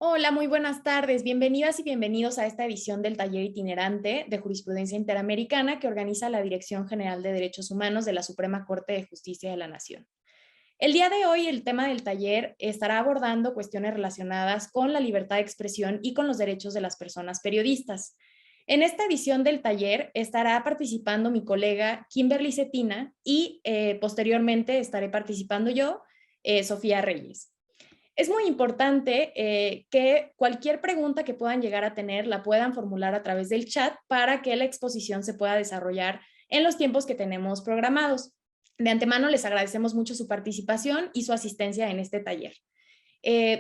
Hola, muy buenas tardes. Bienvenidas y bienvenidos a esta edición del taller itinerante de jurisprudencia interamericana que organiza la Dirección General de Derechos Humanos de la Suprema Corte de Justicia de la Nación. El día de hoy, el tema del taller estará abordando cuestiones relacionadas con la libertad de expresión y con los derechos de las personas periodistas. En esta edición del taller estará participando mi colega Kimberly Cetina y posteriormente estaré participando yo, Sofía Reyes. Es muy importante que cualquier pregunta que puedan llegar a tener la puedan formular a través del chat para que la exposición se pueda desarrollar en los tiempos que tenemos programados. De antemano les agradecemos mucho su participación y su asistencia en este taller.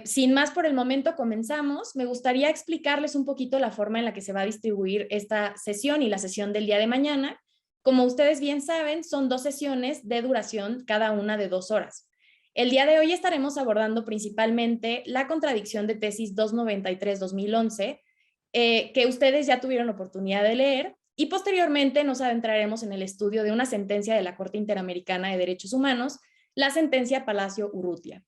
Sin más por el momento, comenzamos. Me gustaría explicarles un poquito la forma en la que se va a distribuir esta sesión y la sesión del día de mañana. Como ustedes bien saben, son dos sesiones de duración, cada una de 2 horas. El día de hoy estaremos abordando principalmente la contradicción de tesis 293-2011, que ustedes ya tuvieron oportunidad de leer, y posteriormente nos adentraremos en el estudio de una sentencia de la Corte Interamericana de Derechos Humanos, la sentencia Palacio Urrutia.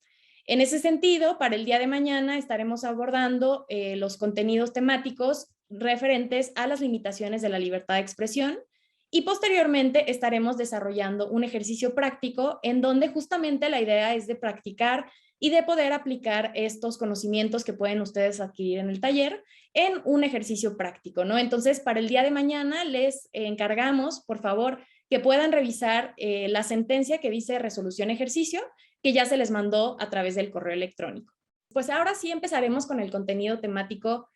En ese sentido, para el día de mañana estaremos abordando los contenidos temáticos referentes a las limitaciones de la libertad de expresión, y posteriormente estaremos desarrollando un ejercicio práctico en donde justamente la idea es de practicar y de poder aplicar estos conocimientos que pueden ustedes adquirir en el taller en un ejercicio práctico, ¿no? Entonces, para el día de mañana les encargamos, por favor, que puedan revisar la sentencia que dice resolución ejercicio, que ya se les mandó a través del correo electrónico. Pues ahora sí empezaremos con el contenido temático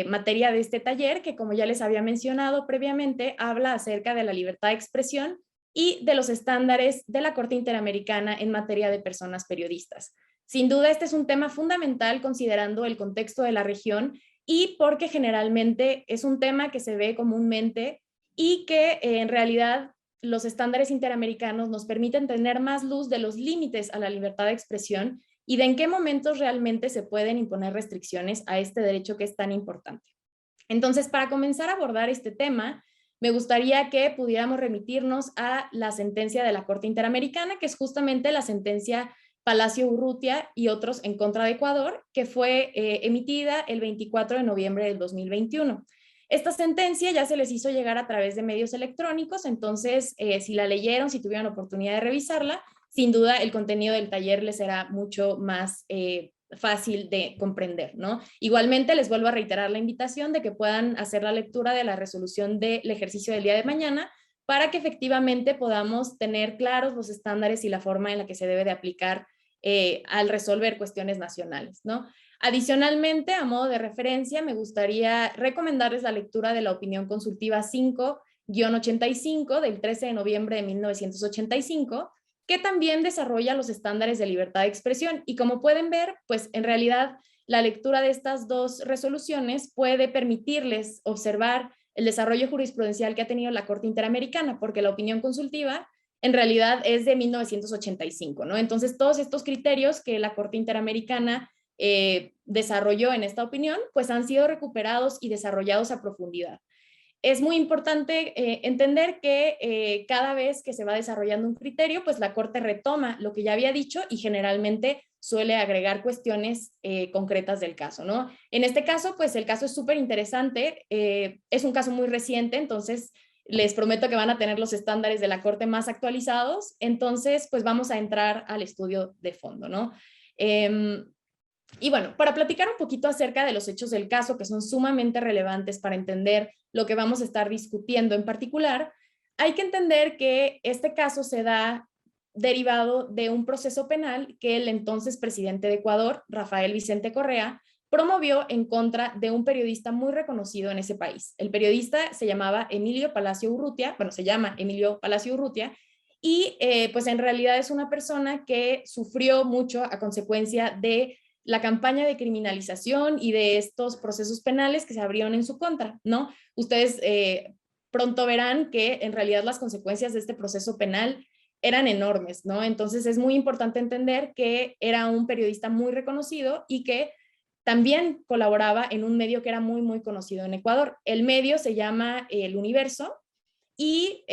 materia de este taller, que como ya les había mencionado previamente, habla acerca de la libertad de expresión y de los estándares de la Corte Interamericana en materia de personas periodistas. Sin duda, este es un tema fundamental considerando el contexto de la región y porque generalmente es un tema que se ve comúnmente y que en realidad los estándares interamericanos nos permiten tener más luz de los límites a la libertad de expresión y de en qué momentos realmente se pueden imponer restricciones a este derecho que es tan importante. Entonces, para comenzar a abordar este tema, me gustaría que pudiéramos remitirnos a la sentencia de la Corte Interamericana, que es justamente la sentencia Palacio Urrutia y otros en contra de Ecuador, que fue emitida el 24 de noviembre del 2021. Esta sentencia ya se les hizo llegar a través de medios electrónicos, entonces si la leyeron, si tuvieron oportunidad de revisarla, sin duda el contenido del taller les será mucho más fácil de comprender, ¿no? Igualmente les vuelvo a reiterar la invitación de que puedan hacer la lectura de la resolución del ejercicio del día de mañana para que efectivamente podamos tener claros los estándares y la forma en la que se debe de aplicar al resolver cuestiones nacionales, ¿no? Adicionalmente, a modo de referencia, me gustaría recomendarles la lectura de la opinión consultiva 5-85 del 13 de noviembre de 1985, que también desarrolla los estándares de libertad de expresión. Y como pueden ver, pues en realidad la lectura de estas dos resoluciones puede permitirles observar el desarrollo jurisprudencial que ha tenido la Corte Interamericana, porque la opinión consultiva en realidad es de 1985, ¿no? Entonces, todos estos criterios que la Corte Interamericana desarrolló en esta opinión, pues han sido recuperados y desarrollados a profundidad. Es muy importante entender que cada vez que se va desarrollando un criterio, pues la Corte retoma lo que ya había dicho y generalmente suele agregar cuestiones concretas del caso, ¿no? En este caso, pues el caso es súper interesante, es un caso muy reciente, entonces les prometo que van a tener los estándares de la Corte más actualizados, entonces pues vamos a entrar al estudio de fondo, ¿no? Y bueno, para platicar un poquito acerca de los hechos del caso, que son sumamente relevantes para entender lo que vamos a estar discutiendo en particular, hay que entender que este caso se da derivado de un proceso penal que el entonces presidente de Ecuador, Rafael Vicente Correa, promovió en contra de un periodista muy reconocido en ese país. El periodista se llamaba Emilio Palacio Urrutia, bueno, se llama Emilio Palacio Urrutia, y pues en realidad es una persona que sufrió mucho a consecuencia de la campaña de criminalización y de estos procesos penales que se abrieron en su contra, ¿no? Ustedes pronto verán que en realidad las consecuencias de este proceso penal eran enormes, ¿no? Entonces es muy importante entender que era un periodista muy reconocido y que también colaboraba en un medio que era muy, muy conocido en Ecuador. El medio se llama El Universo y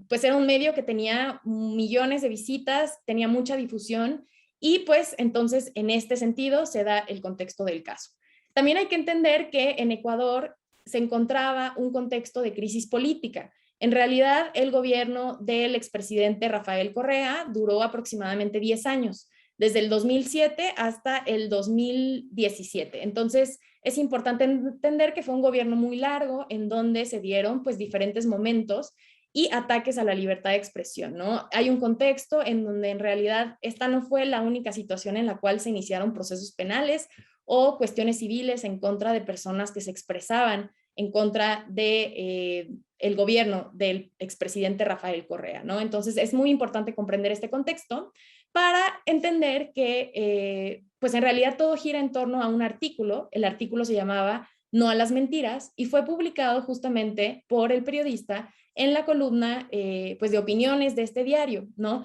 pues era un medio que tenía millones de visitas, tenía mucha difusión y pues entonces en este sentido se da el contexto del caso. También hay que entender que en Ecuador se encontraba un contexto de crisis política. En realidad, el gobierno del expresidente Rafael Correa duró aproximadamente 10 años, desde el 2007 hasta el 2017. Entonces, es importante entender que fue un gobierno muy largo en donde se dieron pues diferentes momentos y ataques a la libertad de expresión, ¿no? Hay un contexto en donde en realidad esta no fue la única situación en la cual se iniciaron procesos penales o cuestiones civiles en contra de personas que se expresaban en contra de el gobierno del expresidente Rafael Correa, ¿no? Entonces es muy importante comprender este contexto para entender que pues en realidad todo gira en torno a un artículo. El artículo se llamaba No a las mentiras y fue publicado justamente por el periodista en la columna pues de opiniones de este diario, ¿no?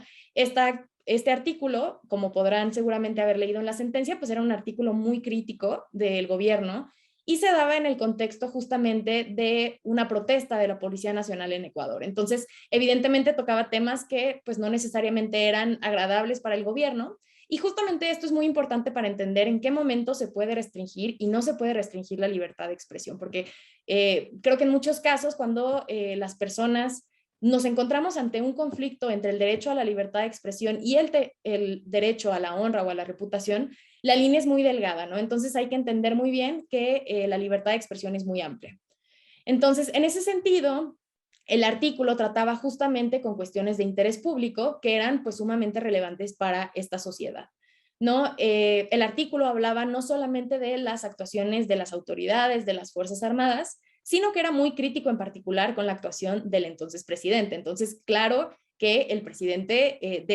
Este artículo, como podrán seguramente haber leído en la sentencia, pues era un artículo muy crítico del gobierno y se daba en el contexto justamente de una protesta de la Policía Nacional en Ecuador. Entonces, evidentemente tocaba temas que pues no necesariamente eran agradables para el gobierno, y justamente esto es muy importante para entender en qué momento se puede restringir y no se puede restringir la libertad de expresión, porque creo que en muchos casos cuando las personas nos encontramos ante un conflicto entre el derecho a la libertad de expresión y el derecho a la honra o a la reputación, la línea es muy delgada, ¿no? Entonces hay que entender muy bien que la libertad de expresión es muy amplia. Entonces, en ese sentido, el artículo trataba justamente con cuestiones de interés público que eran pues sumamente relevantes para esta sociedad, ¿no? El artículo hablaba no solamente de las actuaciones de las autoridades, de las Fuerzas Armadas, sino que era muy crítico en particular con la actuación del entonces presidente. Entonces, claro que el presidente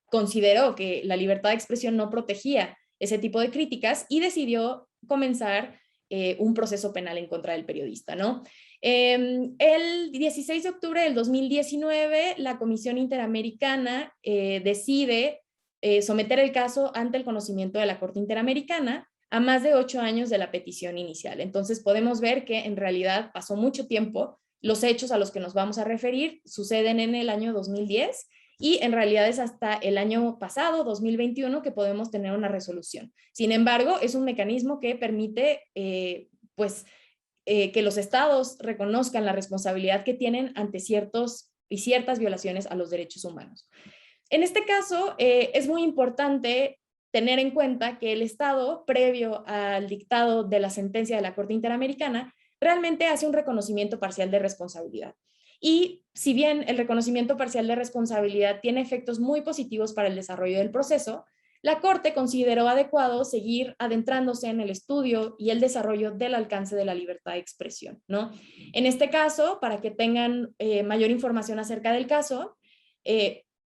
consideró que la libertad de expresión no protegía ese tipo de críticas y decidió comenzar un proceso penal en contra del periodista, ¿no? El 16 de octubre del 2019, la Comisión Interamericana decide someter el caso ante el conocimiento de la Corte Interamericana a más de 8 años de la petición inicial. Entonces podemos ver que en realidad pasó mucho tiempo. Los hechos a los que nos vamos a referir suceden en el año 2010 y en realidad es hasta el año pasado, 2021, que podemos tener una resolución. Sin embargo, es un mecanismo que permite que los estados reconozcan la responsabilidad que tienen ante ciertas violaciones a los derechos humanos. En este caso, es muy importante tener en cuenta que el Estado, previo al dictado de la sentencia de la Corte Interamericana, realmente hace un reconocimiento parcial de responsabilidad. Y si bien el reconocimiento parcial de responsabilidad tiene efectos muy positivos para el desarrollo del proceso, la Corte consideró adecuado seguir adentrándose en el estudio y el desarrollo del alcance de la libertad de expresión, ¿no? En este caso, para que tengan mayor información acerca del caso,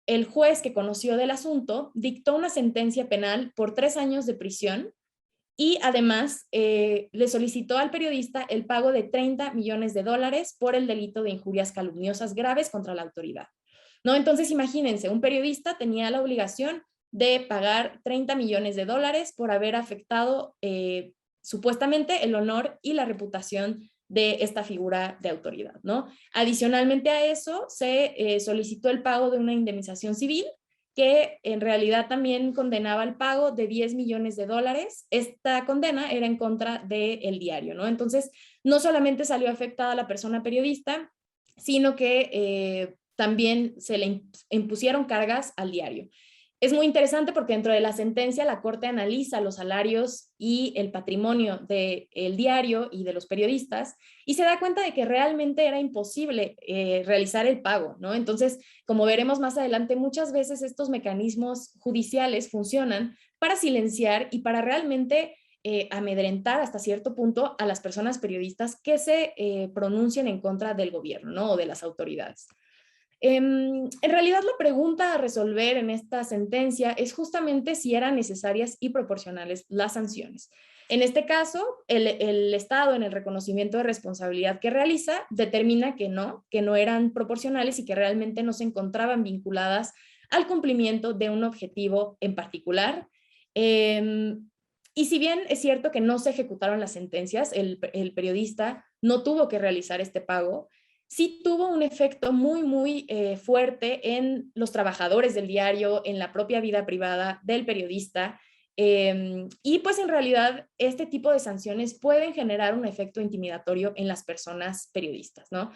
el juez que conoció del asunto dictó una sentencia penal por 3 años de prisión y además le solicitó al periodista el pago de $30 millones por el delito de injurias calumniosas graves contra la autoridad, ¿no? Entonces imagínense, un periodista tenía la obligación de pagar $30 millones por haber afectado supuestamente el honor y la reputación de esta figura de autoridad, ¿no? Adicionalmente a eso, se solicitó el pago de una indemnización civil que en realidad también condenaba el pago de $10 millones. Esta condena era en contra del diario, ¿no? Entonces, no solamente salió afectada la persona periodista, sino que también se le impusieron cargas al diario. Es muy interesante porque dentro de la sentencia la Corte analiza los salarios y el patrimonio del diario y de los periodistas y se da cuenta de que realmente era imposible realizar el pago, ¿no? Entonces, como veremos más adelante, muchas veces estos mecanismos judiciales funcionan para silenciar y para realmente amedrentar hasta cierto punto a las personas periodistas que se pronuncian en contra del gobierno, ¿no? O de las autoridades. En realidad la pregunta a resolver en esta sentencia es justamente si eran necesarias y proporcionales las sanciones. En este caso, el Estado, en el reconocimiento de responsabilidad que realiza, determina que no eran proporcionales y que realmente no se encontraban vinculadas al cumplimiento de un objetivo en particular. Y si bien es cierto que no se ejecutaron las sentencias, el periodista no tuvo que realizar este pago, sí tuvo un efecto muy fuerte en los trabajadores del diario, en la propia vida privada del periodista, Y pues en realidad este tipo de sanciones pueden generar un efecto intimidatorio en las personas periodistas, ¿no?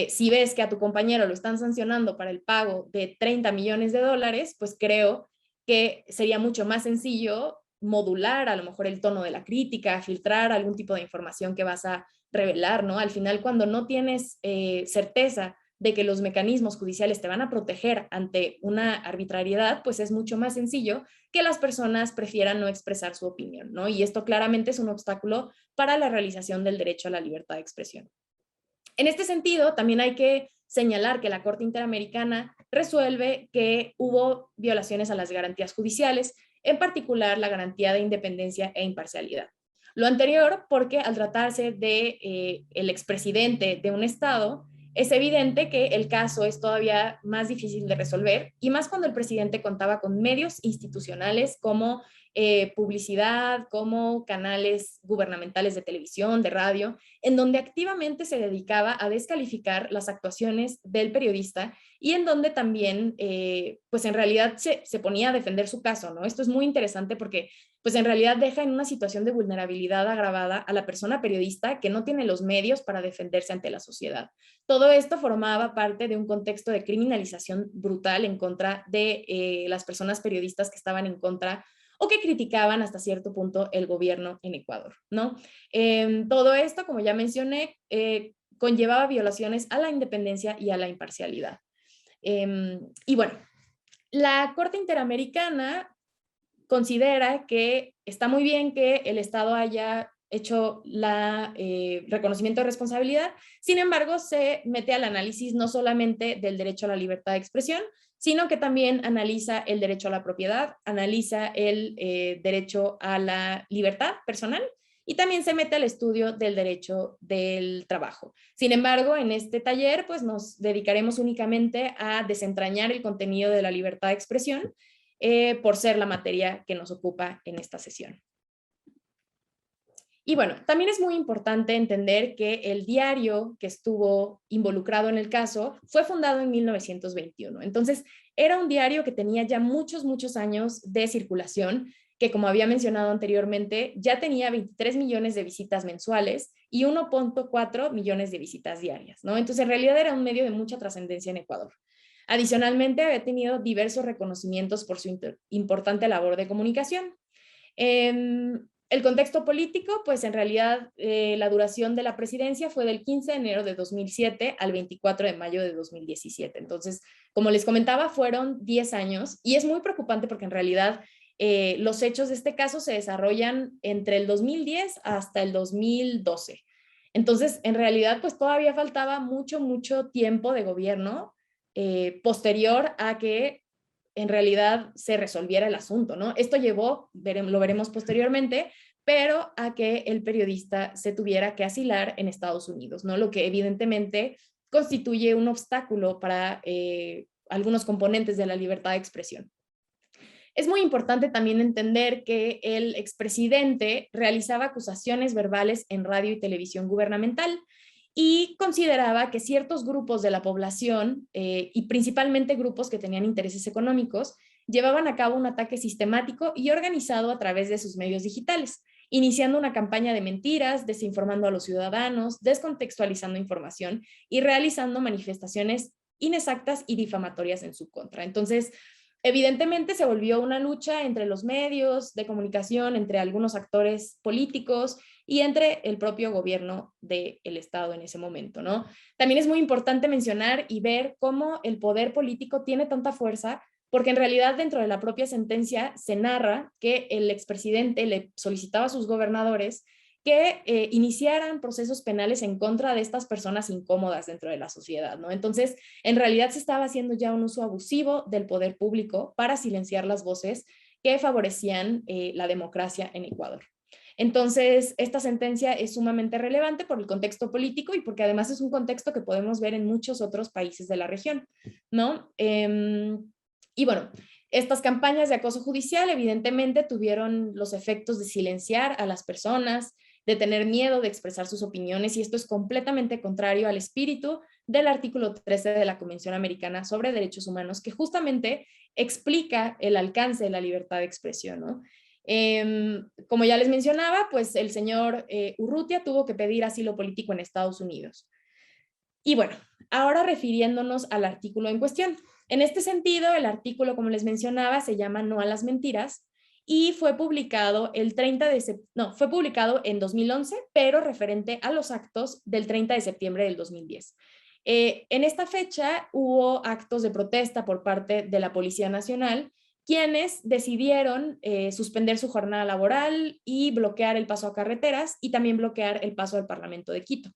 Si ves que a tu compañero lo están sancionando para el pago de 30 millones de dólares, pues creo que sería mucho más sencillo modular a lo mejor el tono de la crítica, filtrar algún tipo de información que vas a revelar, ¿no? Al final, cuando no tienes certeza de que los mecanismos judiciales te van a proteger ante una arbitrariedad, pues es mucho más sencillo que las personas prefieran no expresar su opinión, ¿no? Y esto claramente es un obstáculo para la realización del derecho a la libertad de expresión. En este sentido, también hay que señalar que la Corte Interamericana resuelve que hubo violaciones a las garantías judiciales, en particular la garantía de independencia e imparcialidad. Lo anterior porque al tratarse de el expresidente de un estado, es evidente que el caso es todavía más difícil de resolver y más cuando el presidente contaba con medios institucionales como publicidad, como canales gubernamentales de televisión, de radio, en donde activamente se dedicaba a descalificar las actuaciones del periodista y en donde también, pues en realidad se ponía a defender su caso, ¿no? Esto es muy interesante porque, pues en realidad deja en una situación de vulnerabilidad agravada a la persona periodista que no tiene los medios para defenderse ante la sociedad. Todo esto formaba parte de un contexto de criminalización brutal en contra de las personas periodistas que estaban en contra o que criticaban hasta cierto punto el gobierno en Ecuador, ¿no? Todo esto, como ya mencioné, conllevaba violaciones a la independencia y a la imparcialidad. Y bueno, la Corte Interamericana considera que está muy bien que el Estado haya hecho el reconocimiento de responsabilidad, sin embargo, se mete al análisis no solamente del derecho a la libertad de expresión, sino que también analiza el derecho a la propiedad, analiza el derecho a la libertad personal y también se mete al estudio del derecho del trabajo. Sin embargo, en este taller, pues nos dedicaremos únicamente a desentrañar el contenido de la libertad de expresión, por ser la materia que nos ocupa en esta sesión. Y bueno, también es muy importante entender que el diario que estuvo involucrado en el caso fue fundado en 1921. Entonces, era un diario que tenía ya muchos años de circulación, que como había mencionado anteriormente, ya tenía 23 millones de visitas mensuales y 1.4 millones de visitas diarias, ¿no? Entonces, en realidad era un medio de mucha trascendencia en Ecuador. Adicionalmente, había tenido diversos reconocimientos por su importante labor de comunicación. El contexto político, pues en realidad la duración de la presidencia fue del 15 de enero de 2007 al 24 de mayo de 2017. Entonces, como les comentaba, fueron 10 años y es muy preocupante porque en realidad los hechos de este caso se desarrollan entre el 2010 hasta el 2012. Entonces, en realidad, pues todavía faltaba mucho tiempo de gobierno posterior a que en realidad se resolviera el asunto, ¿no? Esto llevó, lo veremos posteriormente, pero a que el periodista se tuviera que asilar en Estados Unidos, ¿no? Lo que evidentemente constituye un obstáculo para algunos componentes de la libertad de expresión. Es muy importante también entender que el expresidente realizaba acusaciones verbales en radio y televisión gubernamental y consideraba que ciertos grupos de la población, y principalmente grupos que tenían intereses económicos, llevaban a cabo un ataque sistemático y organizado a través de sus medios digitales, iniciando una campaña de mentiras, desinformando a los ciudadanos, descontextualizando información y realizando manifestaciones inexactas y difamatorias en su contra. Entonces, evidentemente se volvió una lucha entre los medios de comunicación, entre algunos actores políticos y entre el propio gobierno del Estado en ese momento, ¿no? También es muy importante mencionar y ver cómo el poder político tiene tanta fuerza, porque en realidad dentro de la propia sentencia se narra que el expresidente le solicitaba a sus gobernadores que iniciaran procesos penales en contra de estas personas incómodas dentro de la sociedad, ¿no? Entonces, en realidad se estaba haciendo ya un uso abusivo del poder público para silenciar las voces que favorecían la democracia en Ecuador. Entonces, esta sentencia es sumamente relevante por el contexto político y porque además es un contexto que podemos ver en muchos otros países de la región, ¿no? Y bueno, estas campañas de acoso judicial evidentemente tuvieron los efectos de silenciar a las personas, de tener miedo de expresar sus opiniones, y esto es completamente contrario al espíritu del artículo 13 de la Convención Americana sobre Derechos Humanos, que justamente explica el alcance de la libertad de expresión, ¿no? Como ya les mencionaba, pues el señor Urrutia tuvo que pedir asilo político en Estados Unidos. Y bueno, ahora refiriéndonos al artículo en cuestión. En este sentido, el artículo, como les mencionaba, se llama No a las mentiras y fue publicado fue publicado en 2011, pero referente a los actos del 30 de septiembre del 2010. En esta fecha hubo actos de protesta por parte de la Policía Nacional, quienes decidieron suspender su jornada laboral y bloquear el paso a carreteras y también bloquear el paso al Parlamento de Quito.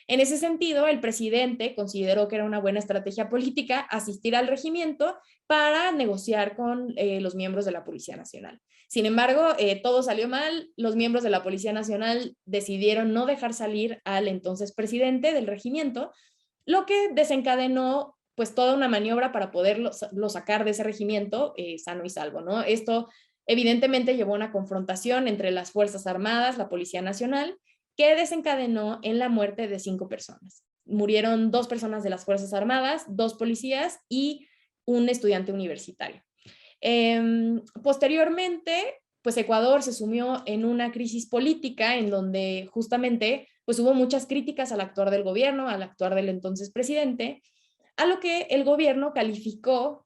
En ese sentido, el presidente consideró que era una buena estrategia política asistir al regimiento para negociar con los miembros de la Policía Nacional. Sin embargo, todo salió mal. Los miembros de la Policía Nacional decidieron no dejar salir al entonces presidente del regimiento, lo que desencadenó pues toda una maniobra para poderlo sacar de ese regimiento sano y salvo, ¿no? Esto evidentemente llevó a una confrontación entre las Fuerzas Armadas, la Policía Nacional, que desencadenó en la muerte de 5 personas. Murieron 2 personas de las Fuerzas Armadas, 2 policías y un estudiante universitario. Posteriormente, pues Ecuador se sumió en una crisis política en donde justamente pues hubo muchas críticas al actuar del gobierno, al actuar del entonces presidente, a lo que el gobierno calificó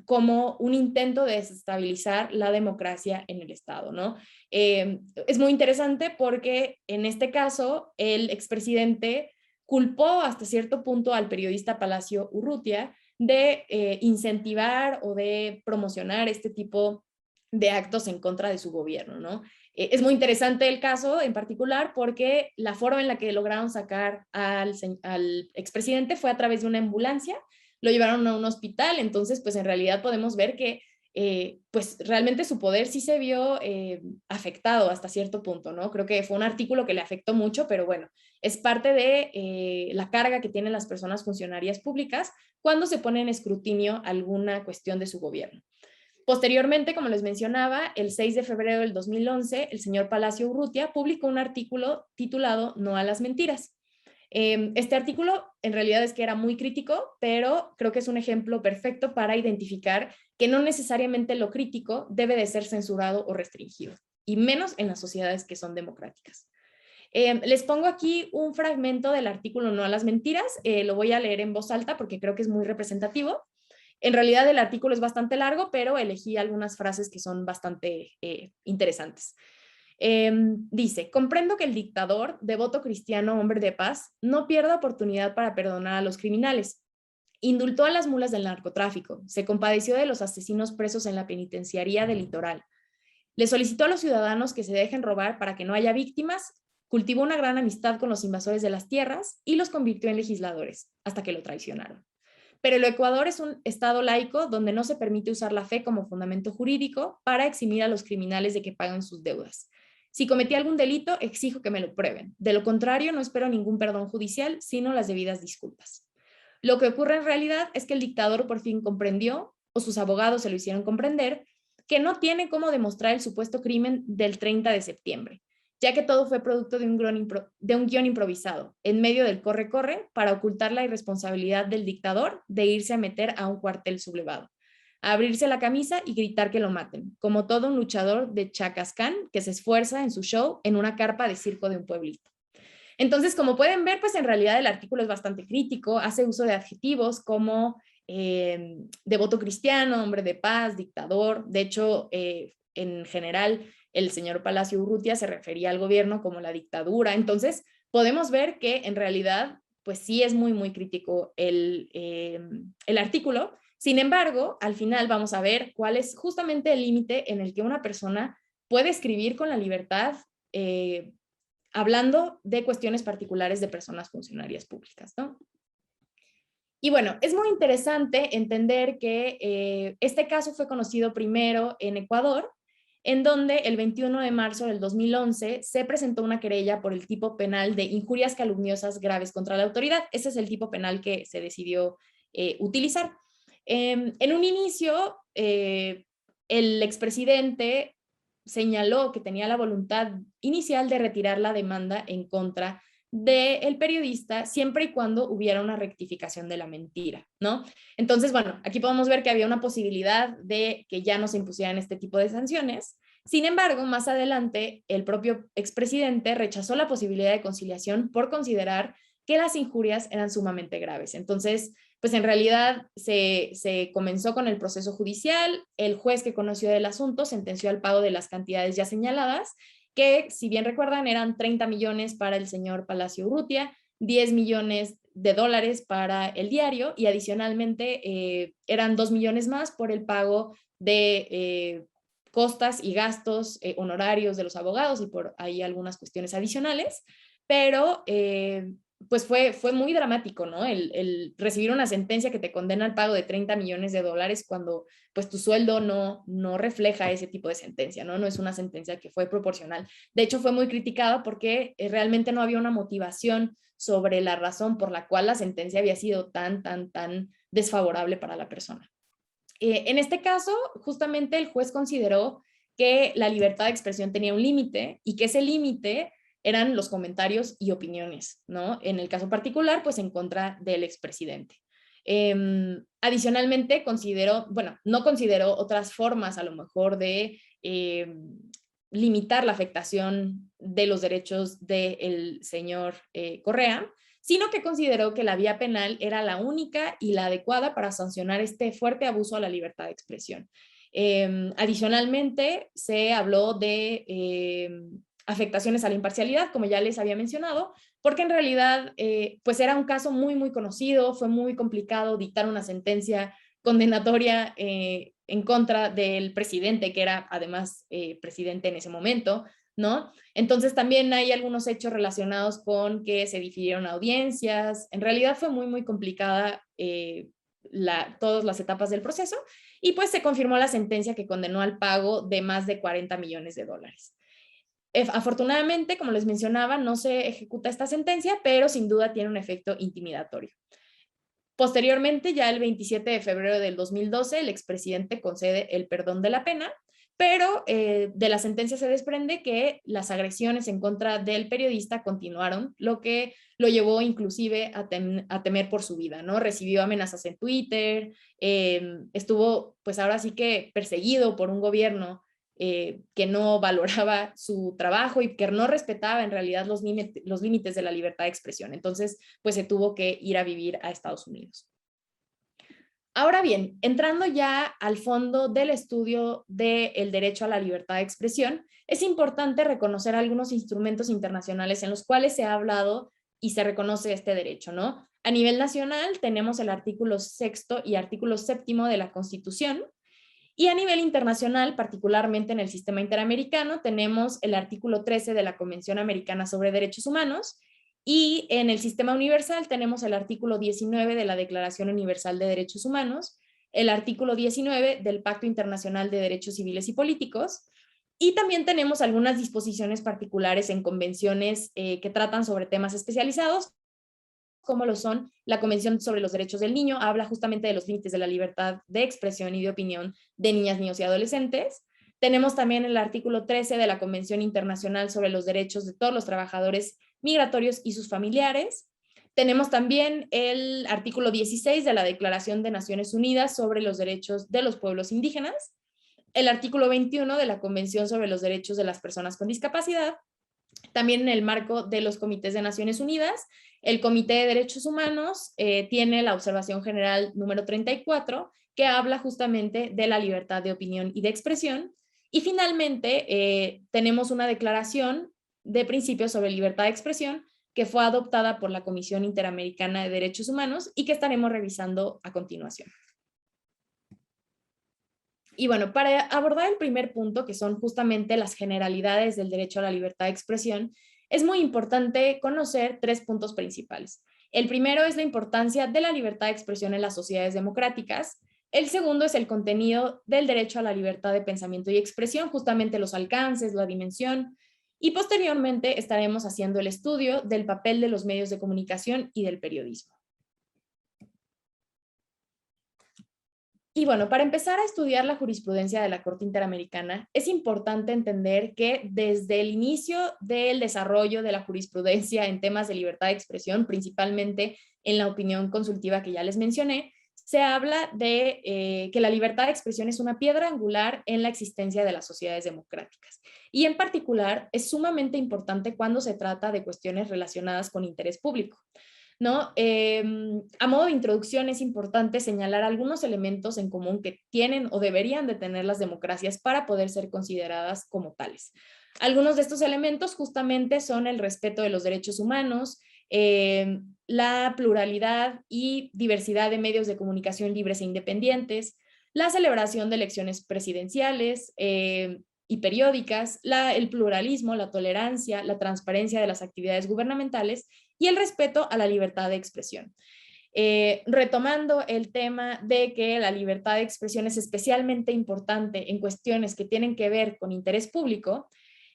como un intento de desestabilizar la democracia en el Estado, ¿no? Es muy interesante porque en este caso el expresidente culpó hasta cierto punto al periodista Palacio Urrutia de incentivar o de promocionar este tipo de actos en contra de su gobierno, ¿no? Es muy interesante el caso en particular porque la forma en la que lograron sacar al expresidente fue a través de una ambulancia, lo llevaron a un hospital, entonces pues en realidad podemos ver que pues realmente su poder sí se vio afectado hasta cierto punto, ¿no? Creo que fue un artículo que le afectó mucho, pero bueno, es parte de la carga que tienen las personas funcionarias públicas cuando se pone en escrutinio alguna cuestión de su gobierno. Posteriormente, como les mencionaba, el 6 de febrero del 2011, el señor Palacio Urrutia publicó un artículo titulado No a las mentiras. Este artículo en realidad es que era muy crítico, pero creo que es un ejemplo perfecto para identificar que no necesariamente lo crítico debe de ser censurado o restringido, y menos en las sociedades que son democráticas. Les pongo aquí un fragmento del artículo No a las mentiras, lo voy a leer en voz alta porque creo que es muy representativo. En realidad el artículo es bastante largo, pero elegí algunas frases que son bastante interesantes. Dice, comprendo que el dictador, devoto cristiano, hombre de paz, no pierda oportunidad para perdonar a los criminales. Indultó a las mulas del narcotráfico, se compadeció de los asesinos presos en la penitenciaría del Litoral. Le solicitó a los ciudadanos que se dejen robar para que no haya víctimas, cultivó una gran amistad con los invasores de las tierras y los convirtió en legisladores, hasta que lo traicionaron. Pero el Ecuador es un estado laico donde no se permite usar la fe como fundamento jurídico para eximir a los criminales de que paguen sus deudas. Si cometí algún delito, exijo que me lo prueben. De lo contrario, no espero ningún perdón judicial, sino las debidas disculpas. Lo que ocurre en realidad es que el dictador por fin comprendió, o sus abogados se lo hicieron comprender, que no tiene cómo demostrar el supuesto crimen del 30 de septiembre, ya que todo fue producto de un guión improvisado, en medio del corre-corre, para ocultar la irresponsabilidad del dictador de irse a meter a un cuartel sublevado, a abrirse la camisa y gritar que lo maten, como todo un luchador de Chacascán que se esfuerza en su show en una carpa de circo de un pueblito. Entonces, como pueden ver, pues en realidad el artículo es bastante crítico, hace uso de adjetivos como devoto cristiano, hombre de paz, dictador. De hecho, en general, el señor Palacio Urrutia se refería al gobierno como la dictadura. Entonces, podemos ver que en realidad, pues sí es muy, muy crítico el artículo. Sin embargo, al final vamos a ver cuál es justamente el límite en el que una persona puede escribir con la libertad hablando de cuestiones particulares de personas funcionarias públicas, ¿no? Y bueno, es muy interesante entender que este caso fue conocido primero en Ecuador, en donde el 21 de marzo del 2011 se presentó una querella por el tipo penal de injurias calumniosas graves contra la autoridad. Ese es el tipo penal que se decidió utilizar. En un inicio, el expresidente señaló que tenía la voluntad inicial de retirar la demanda en contra del periodista siempre y cuando hubiera una rectificación de la mentira, ¿no? Entonces, bueno, aquí podemos ver que había una posibilidad de que ya no se impusieran este tipo de sanciones. Sin embargo, más adelante, el propio expresidente rechazó la posibilidad de conciliación por considerar que las injurias eran sumamente graves. Entonces, pues en realidad se comenzó con el proceso judicial, el juez que conoció del asunto sentenció al pago de las cantidades ya señaladas, que si bien recuerdan eran 30 millones para el señor Palacio Urrutia, 10 millones de dólares para el diario y adicionalmente eran 2 millones más por el pago de costas y gastos honorarios de los abogados y por ahí algunas cuestiones adicionales, pero pues fue muy dramático, ¿no? El recibir una sentencia que te condena al pago de 30 millones de dólares cuando pues tu sueldo no refleja ese tipo de sentencia, ¿no? No es una sentencia que fue proporcional. De hecho, fue muy criticada porque realmente no había una motivación sobre la razón por la cual la sentencia había sido tan desfavorable para la persona. En este caso, justamente el juez consideró que la libertad de expresión tenía un límite y que ese límite eran los comentarios y opiniones, ¿no? En el caso particular, pues en contra del expresidente. Adicionalmente, no consideró otras formas a lo mejor de limitar la afectación de los derechos del señor Correa, sino que consideró que la vía penal era la única y la adecuada para sancionar este fuerte abuso a la libertad de expresión. Adicionalmente, se habló de afectaciones a la imparcialidad, como ya les había mencionado, porque en realidad pues era un caso muy conocido, fue muy complicado dictar una sentencia condenatoria en contra del presidente, que era además presidente en ese momento, ¿no? Entonces también hay algunos hechos relacionados con que se difirieron audiencias. En realidad fue muy complicada todas las etapas del proceso y pues se confirmó la sentencia que condenó al pago de más de 40 millones de dólares. Afortunadamente, como les mencionaba, no se ejecuta esta sentencia, pero sin duda tiene un efecto intimidatorio. Posteriormente, ya el 27 de febrero del 2012, el expresidente concede el perdón de la pena, pero de la sentencia se desprende que las agresiones en contra del periodista continuaron, lo que lo llevó inclusive a temer por su vida, ¿no? Recibió amenazas en Twitter, estuvo pues ahora sí que perseguido por un gobierno que no valoraba su trabajo y que no respetaba en realidad los límites de la libertad de expresión. Entonces, pues se tuvo que ir a vivir a Estados Unidos. Ahora bien, entrando ya al fondo del estudio del derecho a la libertad de expresión, es importante reconocer algunos instrumentos internacionales en los cuales se ha hablado y se reconoce este derecho, ¿no? A nivel nacional tenemos el artículo 6º y artículo 7º de la Constitución, y a nivel internacional, particularmente en el sistema interamericano, tenemos el artículo 13 de la Convención Americana sobre Derechos Humanos y en el sistema universal tenemos el artículo 19 de la Declaración Universal de Derechos Humanos, el artículo 19 del Pacto Internacional de Derechos Civiles y Políticos y también tenemos algunas disposiciones particulares en convenciones que tratan sobre temas especializados, como lo son la Convención sobre los Derechos del Niño, habla justamente de los límites de la libertad de expresión y de opinión de niñas, niños y adolescentes. Tenemos también el artículo 13 de la Convención Internacional sobre los Derechos de todos los trabajadores migratorios y sus familiares. Tenemos también el artículo 16 de la Declaración de Naciones Unidas sobre los Derechos de los Pueblos Indígenas, el artículo 21 de la Convención sobre los Derechos de las Personas con Discapacidad, también en el marco de los comités de Naciones Unidas, el Comité de Derechos Humanos tiene la observación general número 34, que habla justamente de la libertad de opinión y de expresión. Y finalmente tenemos una declaración de principios sobre libertad de expresión que fue adoptada por la Comisión Interamericana de Derechos Humanos y que estaremos revisando a continuación. Y bueno, para abordar el primer punto, que son justamente las generalidades del derecho a la libertad de expresión, es muy importante conocer 3 puntos principales. El primero es la importancia de la libertad de expresión en las sociedades democráticas. El segundo es el contenido del derecho a la libertad de pensamiento y expresión, justamente los alcances, la dimensión. Y posteriormente estaremos haciendo el estudio del papel de los medios de comunicación y del periodismo. Y bueno, para empezar a estudiar la jurisprudencia de la Corte Interamericana, es importante entender que desde el inicio del desarrollo de la jurisprudencia en temas de libertad de expresión, principalmente en la opinión consultiva que ya les mencioné, se habla de que la libertad de expresión es una piedra angular en la existencia de las sociedades democráticas. Y en particular es sumamente importante cuando se trata de cuestiones relacionadas con interés público, ¿no? A modo de introducción es importante señalar algunos elementos en común que tienen o deberían de tener las democracias para poder ser consideradas como tales. Algunos de estos elementos justamente son el respeto de los derechos humanos, la pluralidad y diversidad de medios de comunicación libres e independientes, la celebración de elecciones presidenciales y periódicas, el pluralismo, la tolerancia, la transparencia de las actividades gubernamentales y el respeto a la libertad de expresión. Retomando el tema de que la libertad de expresión es especialmente importante en cuestiones que tienen que ver con interés público,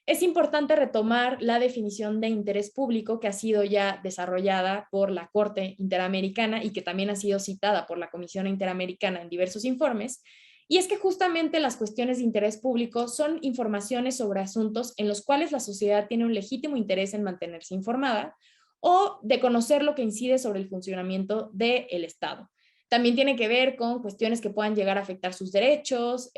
es importante retomar la definición de interés público que ha sido ya desarrollada por la Corte Interamericana y que también ha sido citada por la Comisión Interamericana en diversos informes. Y es que justamente las cuestiones de interés público son informaciones sobre asuntos en los cuales la sociedad tiene un legítimo interés en mantenerse informada o de conocer lo que incide sobre el funcionamiento del Estado. También tiene que ver con cuestiones que puedan llegar a afectar sus derechos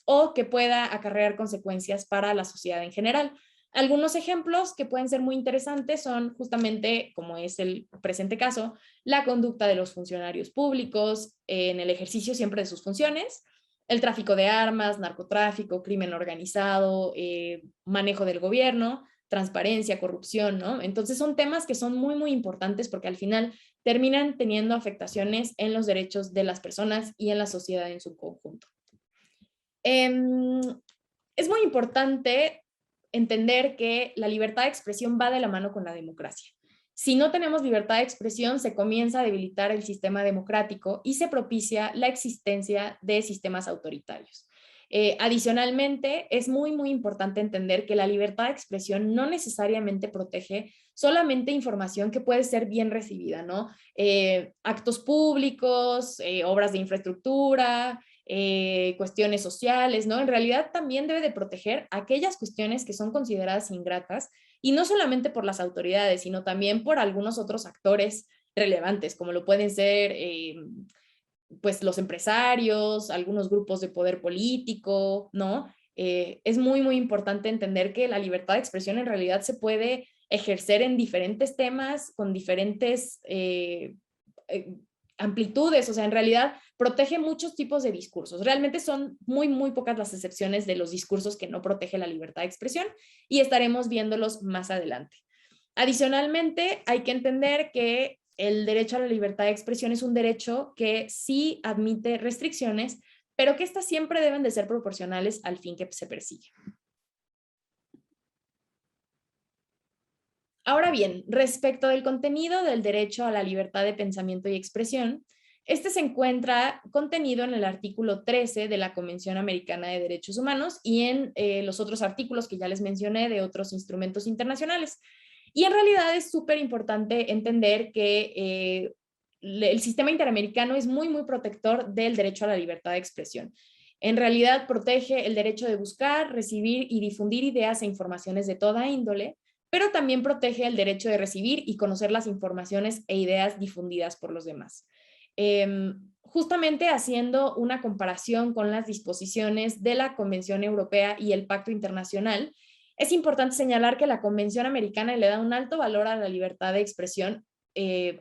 o que pueda acarrear consecuencias para la sociedad en general. Algunos ejemplos que pueden ser muy interesantes son justamente, como es el presente caso, la conducta de los funcionarios públicos en el ejercicio siempre de sus funciones, el tráfico de armas, narcotráfico, crimen organizado, manejo del gobierno, transparencia, corrupción, ¿no? Entonces son temas que son muy, muy importantes porque al final terminan teniendo afectaciones en los derechos de las personas y en la sociedad en su conjunto. Es muy importante entender que la libertad de expresión va de la mano con la democracia. Si no tenemos libertad de expresión, se comienza a debilitar el sistema democrático y se propicia la existencia de sistemas autoritarios. Adicionalmente, es muy, muy importante entender que la libertad de expresión no necesariamente protege solamente información que puede ser bien recibida, ¿no? Actos públicos, obras de infraestructura, cuestiones sociales, ¿no? En realidad también debe de proteger aquellas cuestiones que son consideradas ingratas y no solamente por las autoridades, sino también por algunos otros actores relevantes, como lo pueden ser pues los empresarios, algunos grupos de poder político, ¿no? Es muy, muy importante entender que la libertad de expresión en realidad se puede ejercer en diferentes temas, con diferentes amplitudes, o sea, en realidad protege muchos tipos de discursos. Realmente son muy, muy pocas las excepciones de los discursos que no protege la libertad de expresión y estaremos viéndolos más adelante. Adicionalmente, hay que entender que el derecho a la libertad de expresión es un derecho que sí admite restricciones, pero que estas siempre deben de ser proporcionales al fin que se persigue. Ahora bien, respecto del contenido del derecho a la libertad de pensamiento y expresión, este se encuentra contenido en el artículo 13 de la Convención Americana de Derechos Humanos y en los otros artículos que ya les mencioné de otros instrumentos internacionales. Y en realidad es súper importante entender que el sistema interamericano es muy, muy protector del derecho a la libertad de expresión. En realidad protege el derecho de buscar, recibir y difundir ideas e informaciones de toda índole, pero también protege el derecho de recibir y conocer las informaciones e ideas difundidas por los demás. Justamente haciendo una comparación con las disposiciones de la Convención Europea y el Pacto Internacional, es importante señalar que la Convención Americana le da un alto valor a la libertad de expresión,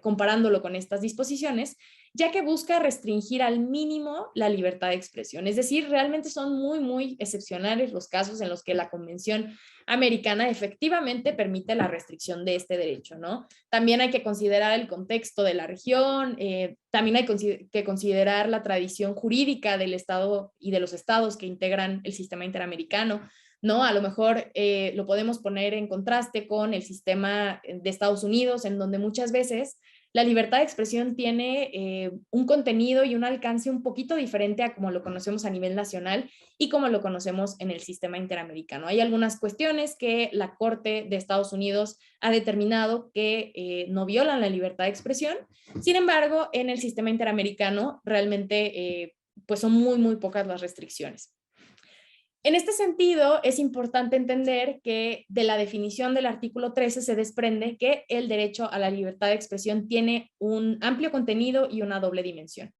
comparándolo con estas disposiciones, ya que busca restringir al mínimo la libertad de expresión. Es decir, realmente son muy, muy excepcionales los casos en los que la Convención Americana efectivamente permite la restricción de este derecho, ¿no? También hay que considerar el contexto de la región, también hay que considerar la tradición jurídica del Estado y de los estados que integran el sistema interamericano, ¿no? A lo mejor lo podemos poner en contraste con el sistema de Estados Unidos, en donde muchas veces la libertad de expresión tiene un contenido y un alcance un poquito diferente a como lo conocemos a nivel nacional y como lo conocemos en el sistema interamericano. Hay algunas cuestiones que la Corte de Estados Unidos ha determinado que no violan la libertad de expresión. Sin embargo, en el sistema interamericano realmente pues son muy, muy pocas las restricciones. En este sentido, es importante entender que de la definición del artículo 13 se desprende que el derecho a la libertad de expresión tiene un amplio contenido y una doble dimensión.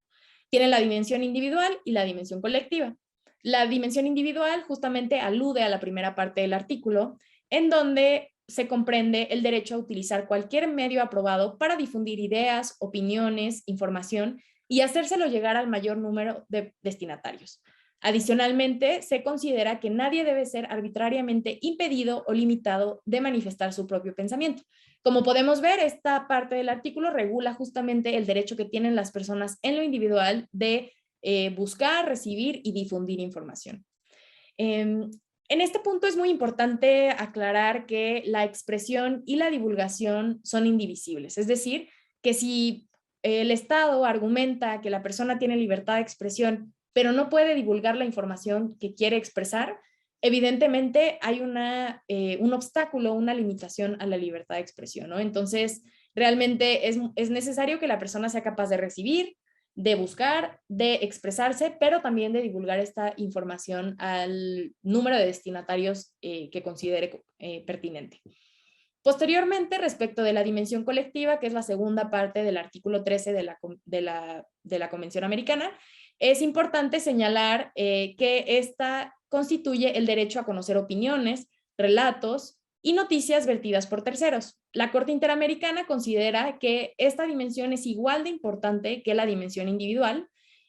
Tiene la dimensión individual y la dimensión colectiva. La dimensión individual justamente alude a la primera parte del artículo, en donde se comprende el derecho a utilizar cualquier medio aprobado para difundir ideas, opiniones, información y hacérselo llegar al mayor número de destinatarios. Adicionalmente, se considera que nadie debe ser arbitrariamente impedido o limitado de manifestar su propio pensamiento. Como podemos ver, esta parte del artículo regula justamente el derecho que tienen las personas en lo individual de buscar, recibir y difundir información. En este punto es muy importante aclarar que la expresión y la divulgación son indivisibles, es decir, que si el Estado argumenta que la persona tiene libertad de expresión, pero no puede divulgar la información que quiere expresar, evidentemente hay un obstáculo, una limitación a la libertad de expresión, ¿no? Entonces, realmente es necesario que la persona sea capaz de recibir, de buscar, de expresarse, pero también de divulgar esta información al número de destinatarios que considere pertinente. Posteriormente, respecto de la dimensión colectiva, que es la segunda parte del artículo 13 de la Convención Americana, es importante señalar que esta constituye el derecho a conocer opiniones, relatos y noticias vertidas por terceros. La Corte Interamericana considera que esta dimensión es igual de importante que la dimensión individual,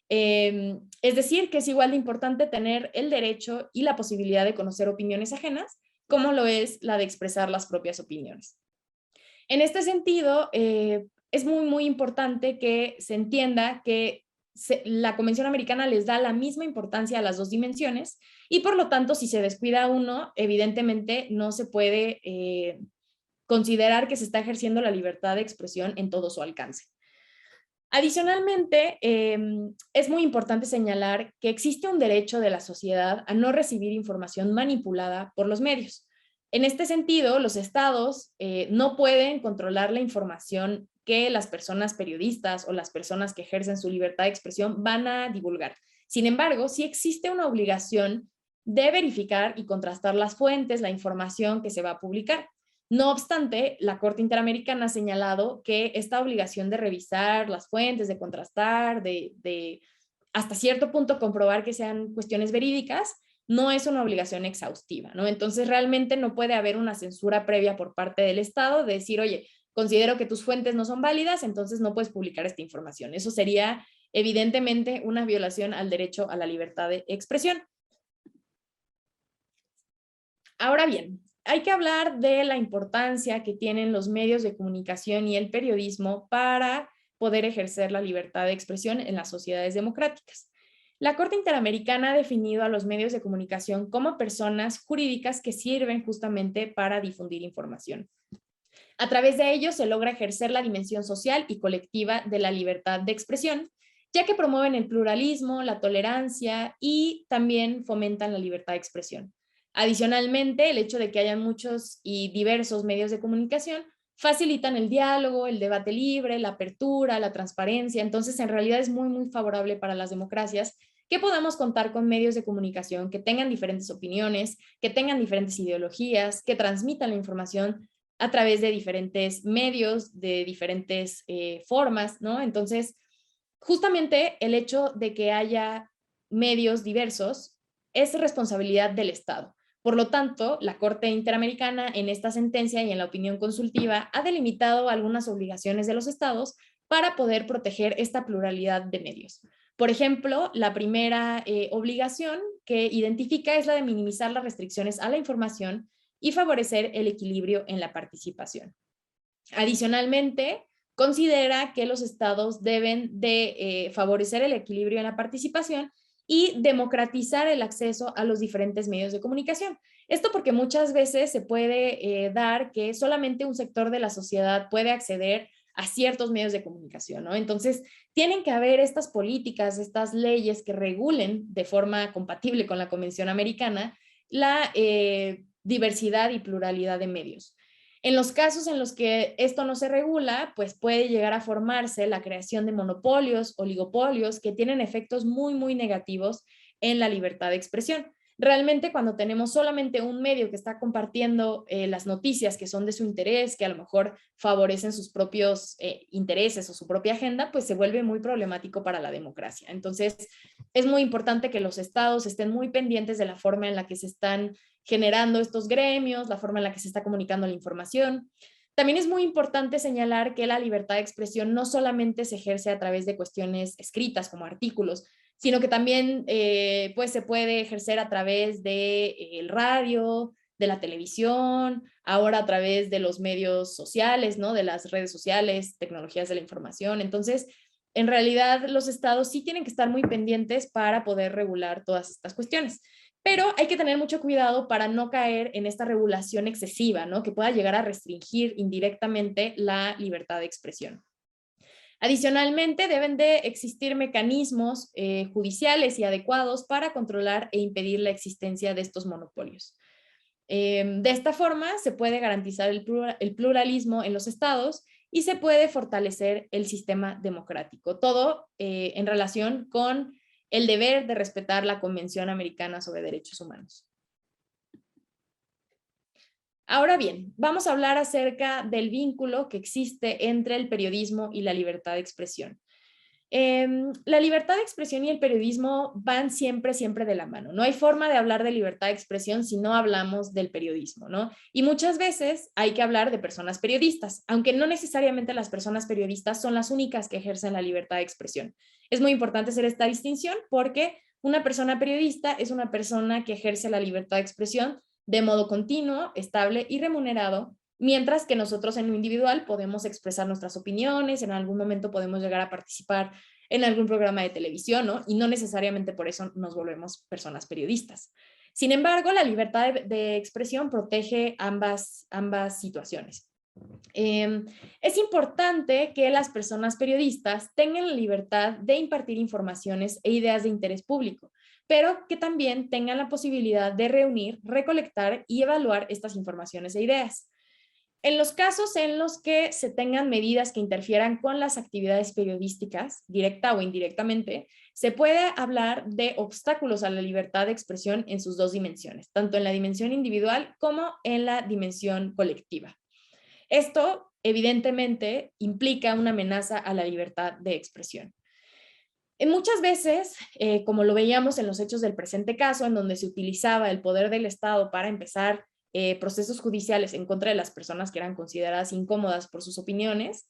es decir, que es igual de importante tener el derecho y la posibilidad de conocer opiniones ajenas, como lo es la de expresar las propias opiniones. En este sentido, es muy importante que se entienda que la Convención Americana les da la misma importancia a las dos dimensiones y por lo tanto, si se descuida uno, evidentemente no se puede considerar que se está ejerciendo la libertad de expresión en todo su alcance. Adicionalmente, es muy importante señalar que existe un derecho de la sociedad a no recibir información manipulada por los medios. En este sentido, los estados no pueden controlar la información que las personas periodistas o las personas que ejercen su libertad de expresión van a divulgar. Sin embargo, sí existe una obligación de verificar y contrastar las fuentes, la información que se va a publicar. No obstante, la Corte Interamericana ha señalado que esta obligación de revisar las fuentes, de contrastar, de hasta cierto punto comprobar que sean cuestiones verídicas, no es una obligación exhaustiva, ¿no? Entonces, realmente no puede haber una censura previa por parte del Estado de decir, oye, considero que tus fuentes no son válidas, entonces no puedes publicar esta información. Eso sería evidentemente una violación al derecho a la libertad de expresión. Ahora bien, hay que hablar de la importancia que tienen los medios de comunicación y el periodismo para poder ejercer la libertad de expresión en las sociedades democráticas. La Corte Interamericana ha definido a los medios de comunicación como personas jurídicas que sirven justamente para difundir información. A través de ellos se logra ejercer la dimensión social y colectiva de la libertad de expresión, ya que promueven el pluralismo, la tolerancia y también fomentan la libertad de expresión. Adicionalmente, el hecho de que haya muchos y diversos medios de comunicación facilitan el diálogo, el debate libre, la apertura, la transparencia. Entonces, en realidad es muy favorable para las democracias que podamos contar con medios de comunicación que tengan diferentes opiniones, que tengan diferentes ideologías, que transmitan la información a través de diferentes medios, de diferentes formas, ¿no? Entonces, justamente el hecho de que haya medios diversos es responsabilidad del Estado. Por lo tanto, la Corte Interamericana en esta sentencia y en la opinión consultiva ha delimitado algunas obligaciones de los estados para poder proteger esta pluralidad de medios. Por ejemplo, la primera obligación que identifica es la de minimizar las restricciones a la información y favorecer el equilibrio en la participación. Adicionalmente, considera que los estados deben de favorecer el equilibrio en la participación y democratizar el acceso a los diferentes medios de comunicación. Esto porque muchas veces se puede dar que solamente un sector de la sociedad puede acceder a ciertos medios de comunicación, ¿no? Entonces, tienen que haber estas políticas, estas leyes que regulen de forma compatible con la Convención Americana la diversidad y pluralidad de medios. En los casos en los que esto no se regula, pues puede llegar a formarse la creación de monopolios, oligopolios, que tienen efectos muy negativos en la libertad de expresión. Realmente cuando tenemos solamente un medio que está compartiendo las noticias que son de su interés, que a lo mejor favorecen sus propios intereses o su propia agenda, pues se vuelve muy problemático para la democracia. Entonces, es muy importante que los estados estén muy pendientes de la forma en la que se están generando estos gremios, la forma en la que se está comunicando la información. También es muy importante señalar que la libertad de expresión no solamente se ejerce a través de cuestiones escritas como artículos, sino que también pues se puede ejercer a través del radio, de la televisión, ahora a través de los medios sociales, ¿no? De las redes sociales, tecnologías de la información. Entonces, en realidad los estados sí tienen que estar muy pendientes para poder regular todas estas cuestiones. Pero hay que tener mucho cuidado para no caer en esta regulación excesiva, ¿no? Que pueda llegar a restringir indirectamente la libertad de expresión. Adicionalmente, deben de existir mecanismos judiciales y adecuados para controlar e impedir la existencia de estos monopolios. De esta forma, se puede garantizar el pluralismo en los estados y se puede fortalecer el sistema democrático. Todo en relación con el deber de respetar la Convención Americana sobre Derechos Humanos. Ahora bien, vamos a hablar acerca del vínculo que existe entre el periodismo y la libertad de expresión. La libertad de expresión y el periodismo van siempre, siempre de la mano. No hay forma de hablar de libertad de expresión si no hablamos del periodismo, ¿no? Y muchas veces hay que hablar de personas periodistas, aunque no necesariamente las personas periodistas son las únicas que ejercen la libertad de expresión. Es muy importante hacer esta distinción porque una persona periodista es una persona que ejerce la libertad de expresión de modo continuo, estable y remunerado, mientras que nosotros en lo individual podemos expresar nuestras opiniones, en algún momento podemos llegar a participar en algún programa de televisión, ¿no? Y no necesariamente por eso nos volvemos personas periodistas. Sin embargo, la libertad de expresión protege ambas situaciones. Es importante que las personas periodistas tengan la libertad de impartir informaciones e ideas de interés público, pero que también tengan la posibilidad de reunir, recolectar y evaluar estas informaciones e ideas. En los casos en los que se tengan medidas que interfieran con las actividades periodísticas, directa o indirectamente, se puede hablar de obstáculos a la libertad de expresión en sus dos dimensiones, tanto en la dimensión individual como en la dimensión colectiva. Esto, evidentemente, implica una amenaza a la libertad de expresión. Muchas veces, como lo veíamos en los hechos del presente caso, en donde se utilizaba el poder del Estado para empezar procesos judiciales en contra de las personas que eran consideradas incómodas por sus opiniones,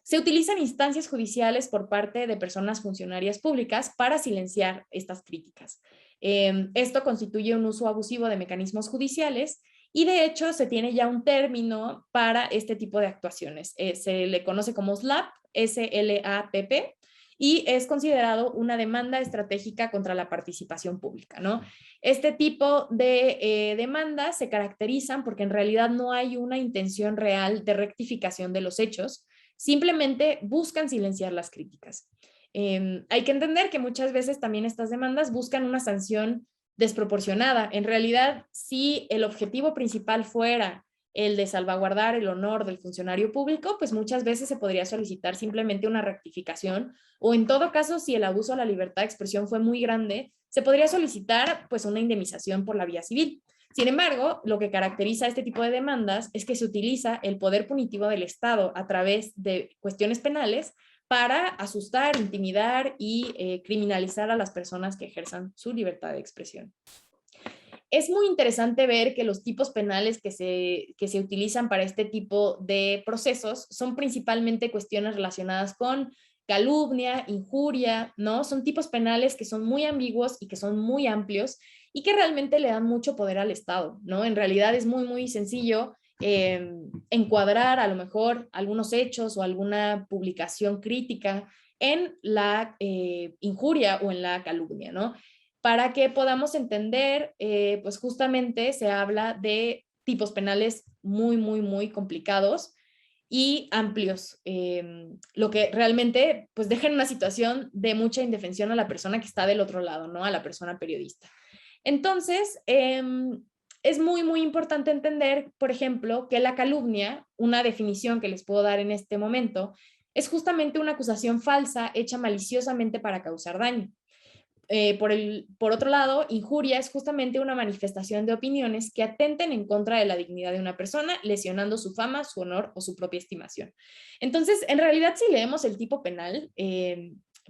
se utilizan instancias judiciales por parte de personas funcionarias públicas para silenciar estas críticas. Esto constituye un uso abusivo de mecanismos judiciales y de hecho se tiene ya un término para este tipo de actuaciones. Se le conoce como SLAPP, S-L-A-P-P, y es considerado una demanda estratégica contra la participación pública, ¿no? Este tipo de demandas se caracterizan porque en realidad no hay una intención real de rectificación de los hechos, simplemente buscan silenciar las críticas. Hay que entender que muchas veces también estas demandas buscan una sanción desproporcionada. En realidad, si el objetivo principal fuera el de salvaguardar el honor del funcionario público, pues muchas veces se podría solicitar simplemente una rectificación o en todo caso, si el abuso a la libertad de expresión fue muy grande, se podría solicitar pues una indemnización por la vía civil. Sin embargo, lo que caracteriza este tipo de demandas es que se utiliza el poder punitivo del Estado a través de cuestiones penales para asustar, intimidar y criminalizar a las personas que ejerzan su libertad de expresión. Es muy interesante ver que los tipos penales que se utilizan para este tipo de procesos son principalmente cuestiones relacionadas con calumnia, injuria, ¿no? Son tipos penales que son muy ambiguos y que son muy amplios y que realmente le dan mucho poder al Estado, ¿no? En realidad es muy, muy sencillo encuadrar a lo mejor algunos hechos o alguna publicación crítica en la injuria o en la calumnia, ¿no? Para que podamos entender, pues justamente se habla de tipos penales muy, muy, muy complicados y amplios, lo que realmente pues deja en una situación de mucha indefensión a la persona que está del otro lado, ¿no? A la persona periodista. Entonces, es muy, muy importante entender, por ejemplo, que la calumnia, una definición que les puedo dar en este momento, es justamente una acusación falsa hecha maliciosamente para causar daño. por otro lado, injuria es justamente una manifestación de opiniones que atenten en contra de la dignidad de una persona, lesionando su fama, su honor o su propia estimación. Entonces, en realidad, si leemos el tipo penal,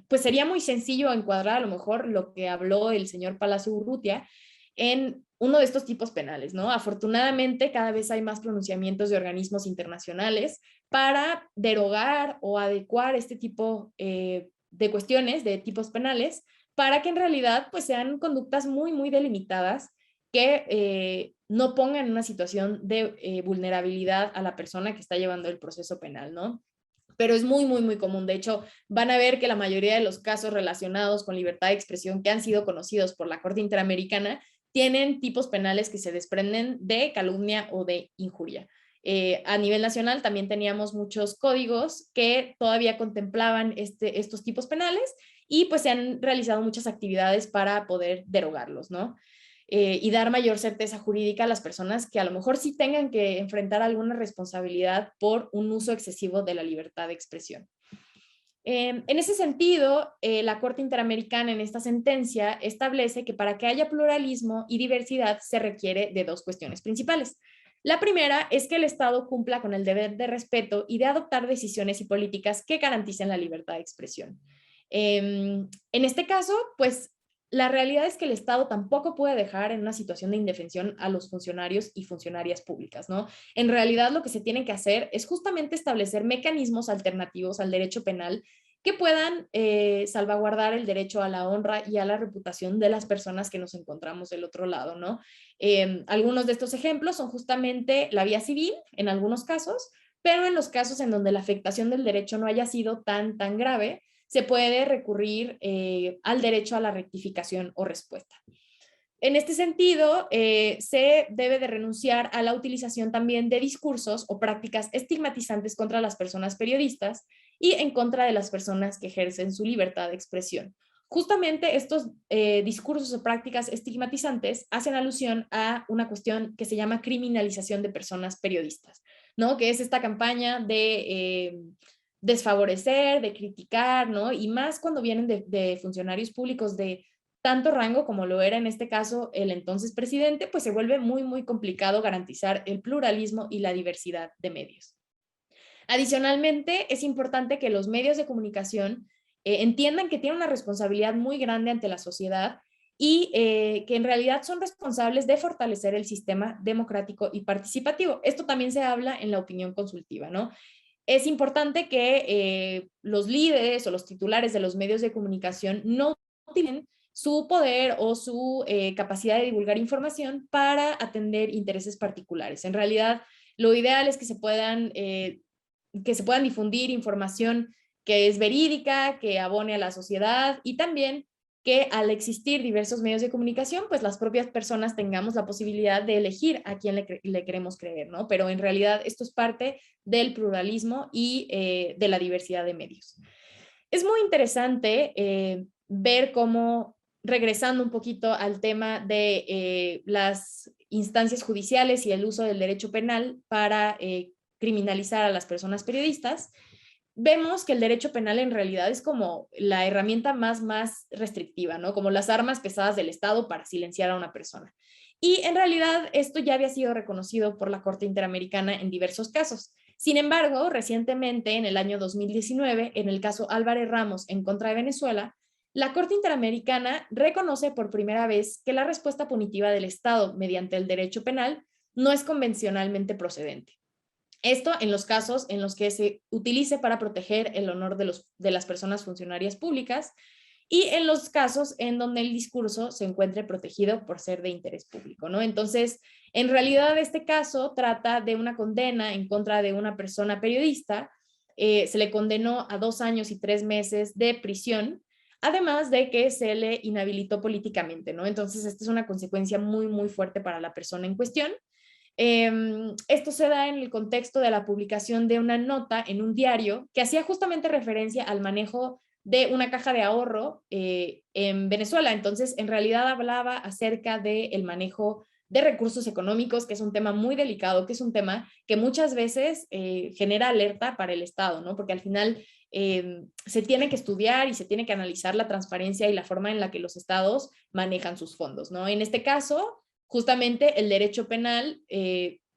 pues sería muy sencillo encuadrar a lo mejor lo que habló el señor Palacio Urrutia en uno de estos tipos penales, ¿no? Afortunadamente, cada vez hay más pronunciamientos de organismos internacionales para derogar o adecuar este tipo de cuestiones, de tipos penales, para que en realidad pues sean conductas muy, muy delimitadas que no pongan en una situación de vulnerabilidad a la persona que está llevando el proceso penal, ¿no? Pero es muy, muy, muy común. De hecho, van a ver que la mayoría de los casos relacionados con libertad de expresión que han sido conocidos por la Corte Interamericana tienen tipos penales que se desprenden de calumnia o de injuria. A nivel nacional también teníamos muchos códigos que todavía contemplaban estos tipos penales y pues se han realizado muchas actividades para poder derogarlos, ¿no? Y dar mayor certeza jurídica a las personas que a lo mejor sí tengan que enfrentar alguna responsabilidad por un uso excesivo de la libertad de expresión. En ese sentido, la Corte Interamericana en esta sentencia establece que para que haya pluralismo y diversidad se requiere de dos cuestiones principales. La primera es que el Estado cumpla con el deber de respeto y de adoptar decisiones y políticas que garanticen la libertad de expresión. En este caso, pues la realidad es que el Estado tampoco puede dejar en una situación de indefensión a los funcionarios y funcionarias públicas, ¿no? En realidad lo que se tiene que hacer es justamente establecer mecanismos alternativos al derecho penal que puedan salvaguardar el derecho a la honra y a la reputación de las personas que nos encontramos del otro lado, ¿no? Algunos de estos ejemplos son justamente la vía civil, en algunos casos, pero en los casos en donde la afectación del derecho no haya sido tan grave, se puede recurrir al derecho a la rectificación o respuesta. En este sentido, se debe de renunciar a la utilización también de discursos o prácticas estigmatizantes contra las personas periodistas y en contra de las personas que ejercen su libertad de expresión. Justamente estos discursos o prácticas estigmatizantes hacen alusión a una cuestión que se llama criminalización de personas periodistas, ¿no? Que es esta campaña de desfavorecer, de criticar, ¿no? Y más cuando vienen de funcionarios públicos de tanto rango como lo era en este caso el entonces presidente, pues se vuelve muy, muy complicado garantizar el pluralismo y la diversidad de medios. Adicionalmente, es importante que los medios de comunicación entiendan que tienen una responsabilidad muy grande ante la sociedad y que en realidad son responsables de fortalecer el sistema democrático y participativo. Esto también se habla en la opinión consultiva, ¿no? Es importante que los líderes o los titulares de los medios de comunicación no utilicen su poder o su capacidad de divulgar información para atender intereses particulares. En realidad, lo ideal es que se puedan difundir información que es verídica, que abone a la sociedad y también que al existir diversos medios de comunicación, pues las propias personas tengamos la posibilidad de elegir a quién le queremos creer, ¿no? Pero en realidad esto es parte del pluralismo y de la diversidad de medios. Es muy interesante ver cómo, regresando un poquito al tema de las instancias judiciales y el uso del derecho penal para criminalizar a las personas periodistas, vemos que el derecho penal en realidad es como la herramienta más restrictiva, ¿no? Como las armas pesadas del Estado para silenciar a una persona. Y en realidad esto ya había sido reconocido por la Corte Interamericana en diversos casos. Sin embargo, recientemente, en el año 2019, en el caso Álvarez Ramos en contra de Venezuela, la Corte Interamericana reconoce por primera vez que la respuesta punitiva del Estado mediante el derecho penal no es convencionalmente procedente. Esto en los casos en los que se utilice para proteger el honor de las personas funcionarias públicas y en los casos en donde el discurso se encuentre protegido por ser de interés público, ¿no? Entonces, en realidad este caso trata de una condena en contra de una persona periodista, se le condenó a 2 años y 3 meses de prisión, además de que se le inhabilitó políticamente, ¿no? Entonces, esta es una consecuencia muy, muy fuerte para la persona en cuestión. Esto se da en el contexto de la publicación de una nota en un diario que hacía justamente referencia al manejo de una caja de ahorro en Venezuela. Entonces, en realidad hablaba acerca del manejo de recursos económicos, que es un tema muy delicado, que es un tema que muchas veces genera alerta para el Estado, ¿no? Porque al final se tiene que estudiar y se tiene que analizar la transparencia y la forma en la que los estados manejan sus fondos, ¿no? En este caso, justamente el derecho penal,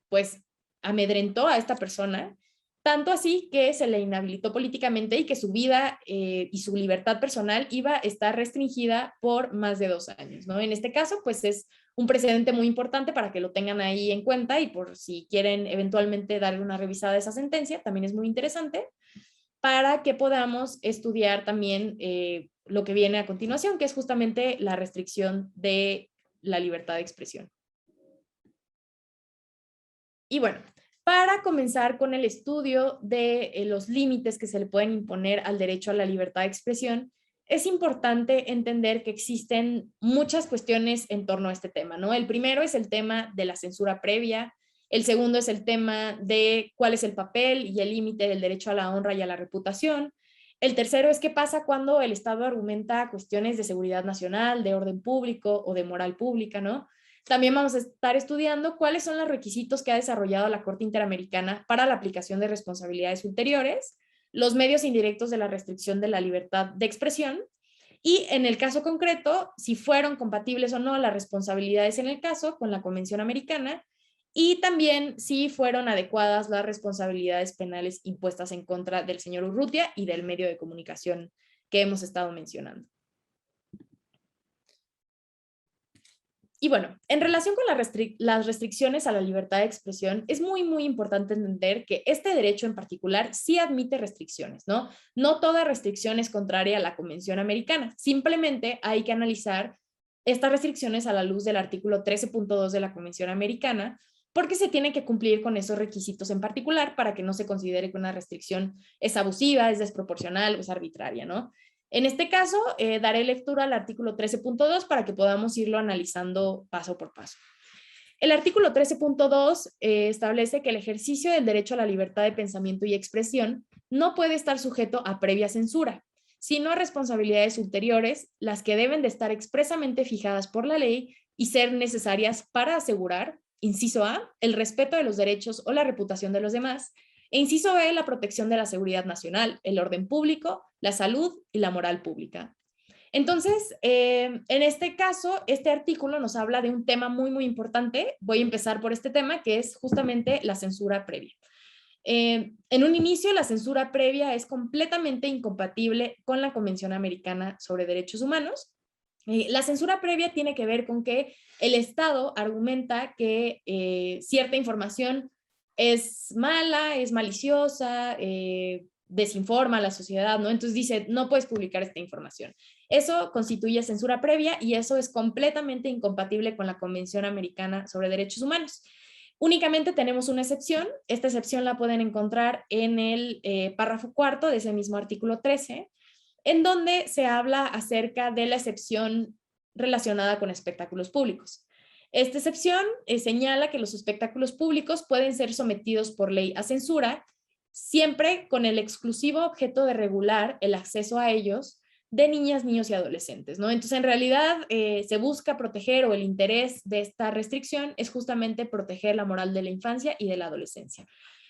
pues, amedrentó a esta persona, tanto así que se le inhabilitó políticamente y que su vida y su libertad personal iba a estar restringida por más de 2 años, ¿no? En este caso, pues es un precedente muy importante para que lo tengan ahí en cuenta y por si quieren eventualmente darle una revisada a esa sentencia, también es muy interesante para que podamos estudiar también lo que viene a continuación, que es justamente la restricción de la libertad de expresión. Y bueno, para comenzar con el estudio de los límites que se le pueden imponer al derecho a la libertad de expresión, es importante entender que existen muchas cuestiones en torno a este tema, ¿no? El primero es el tema de la censura previa, el segundo es el tema de cuál es el papel y el límite del derecho a la honra y a la reputación. El tercero es qué pasa cuando el Estado argumenta cuestiones de seguridad nacional, de orden público o de moral pública, ¿no? También vamos a estar estudiando cuáles son los requisitos que ha desarrollado la Corte Interamericana para la aplicación de responsabilidades ulteriores, los medios indirectos de la restricción de la libertad de expresión y, en el caso concreto, si fueron compatibles o no las responsabilidades en el caso con la Convención Americana y también si fueron adecuadas las responsabilidades penales impuestas en contra del señor Urrutia y del medio de comunicación que hemos estado mencionando. Y bueno, en relación con las restricciones a la libertad de expresión, es muy importante entender que este derecho en particular sí admite restricciones, ¿no? No toda restricción es contraria a la Convención Americana, simplemente hay que analizar estas restricciones a la luz del artículo 13.2 de la Convención Americana, porque se tiene que cumplir con esos requisitos en particular para que no se considere que una restricción es abusiva, es desproporcional o es arbitraria, ¿no? En este caso, daré lectura al artículo 13.2 para que podamos irlo analizando paso por paso. El artículo 13.2 establece que el ejercicio del derecho a la libertad de pensamiento y expresión no puede estar sujeto a previa censura, sino a responsabilidades ulteriores, las que deben de estar expresamente fijadas por la ley y ser necesarias para asegurar, inciso A, el respeto de los derechos o la reputación de los demás, e inciso B, la protección de la seguridad nacional, el orden público, la salud y la moral pública. Entonces, en este caso, este artículo nos habla de un tema muy importante. Voy a empezar por este tema, que es justamente la censura previa. En un inicio, la censura previa es completamente incompatible con la Convención Americana sobre Derechos Humanos. La censura previa tiene que ver con que el Estado argumenta que cierta información es mala, es maliciosa, desinforma a la sociedad, ¿no? Entonces dice, no puedes publicar esta información. Eso constituye censura previa y eso es completamente incompatible con la Convención Americana sobre Derechos Humanos. Únicamente tenemos una excepción. Esta excepción la pueden encontrar en el párrafo cuarto de ese mismo artículo 13, en donde se habla acerca de la excepción relacionada con espectáculos públicos. Esta excepción señala que los espectáculos públicos pueden ser sometidos por ley a censura, siempre con el exclusivo objeto de regular el acceso a ellos de niñas, niños y adolescentes, ¿no? Entonces, en realidad, se busca proteger, o el interés de esta restricción es justamente proteger la moral de la infancia y de la adolescencia.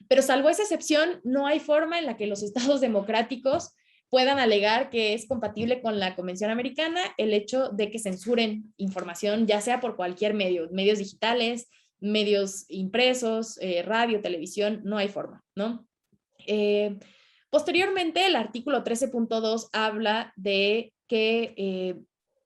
Pero salvo esa excepción, no hay forma en la que los estados democráticos puedan alegar que es compatible con la Convención Americana el hecho de que censuren información, ya sea por cualquier medio, medios digitales, medios impresos, radio, televisión, no hay forma, ¿no? Posteriormente, el artículo 13.2 habla de que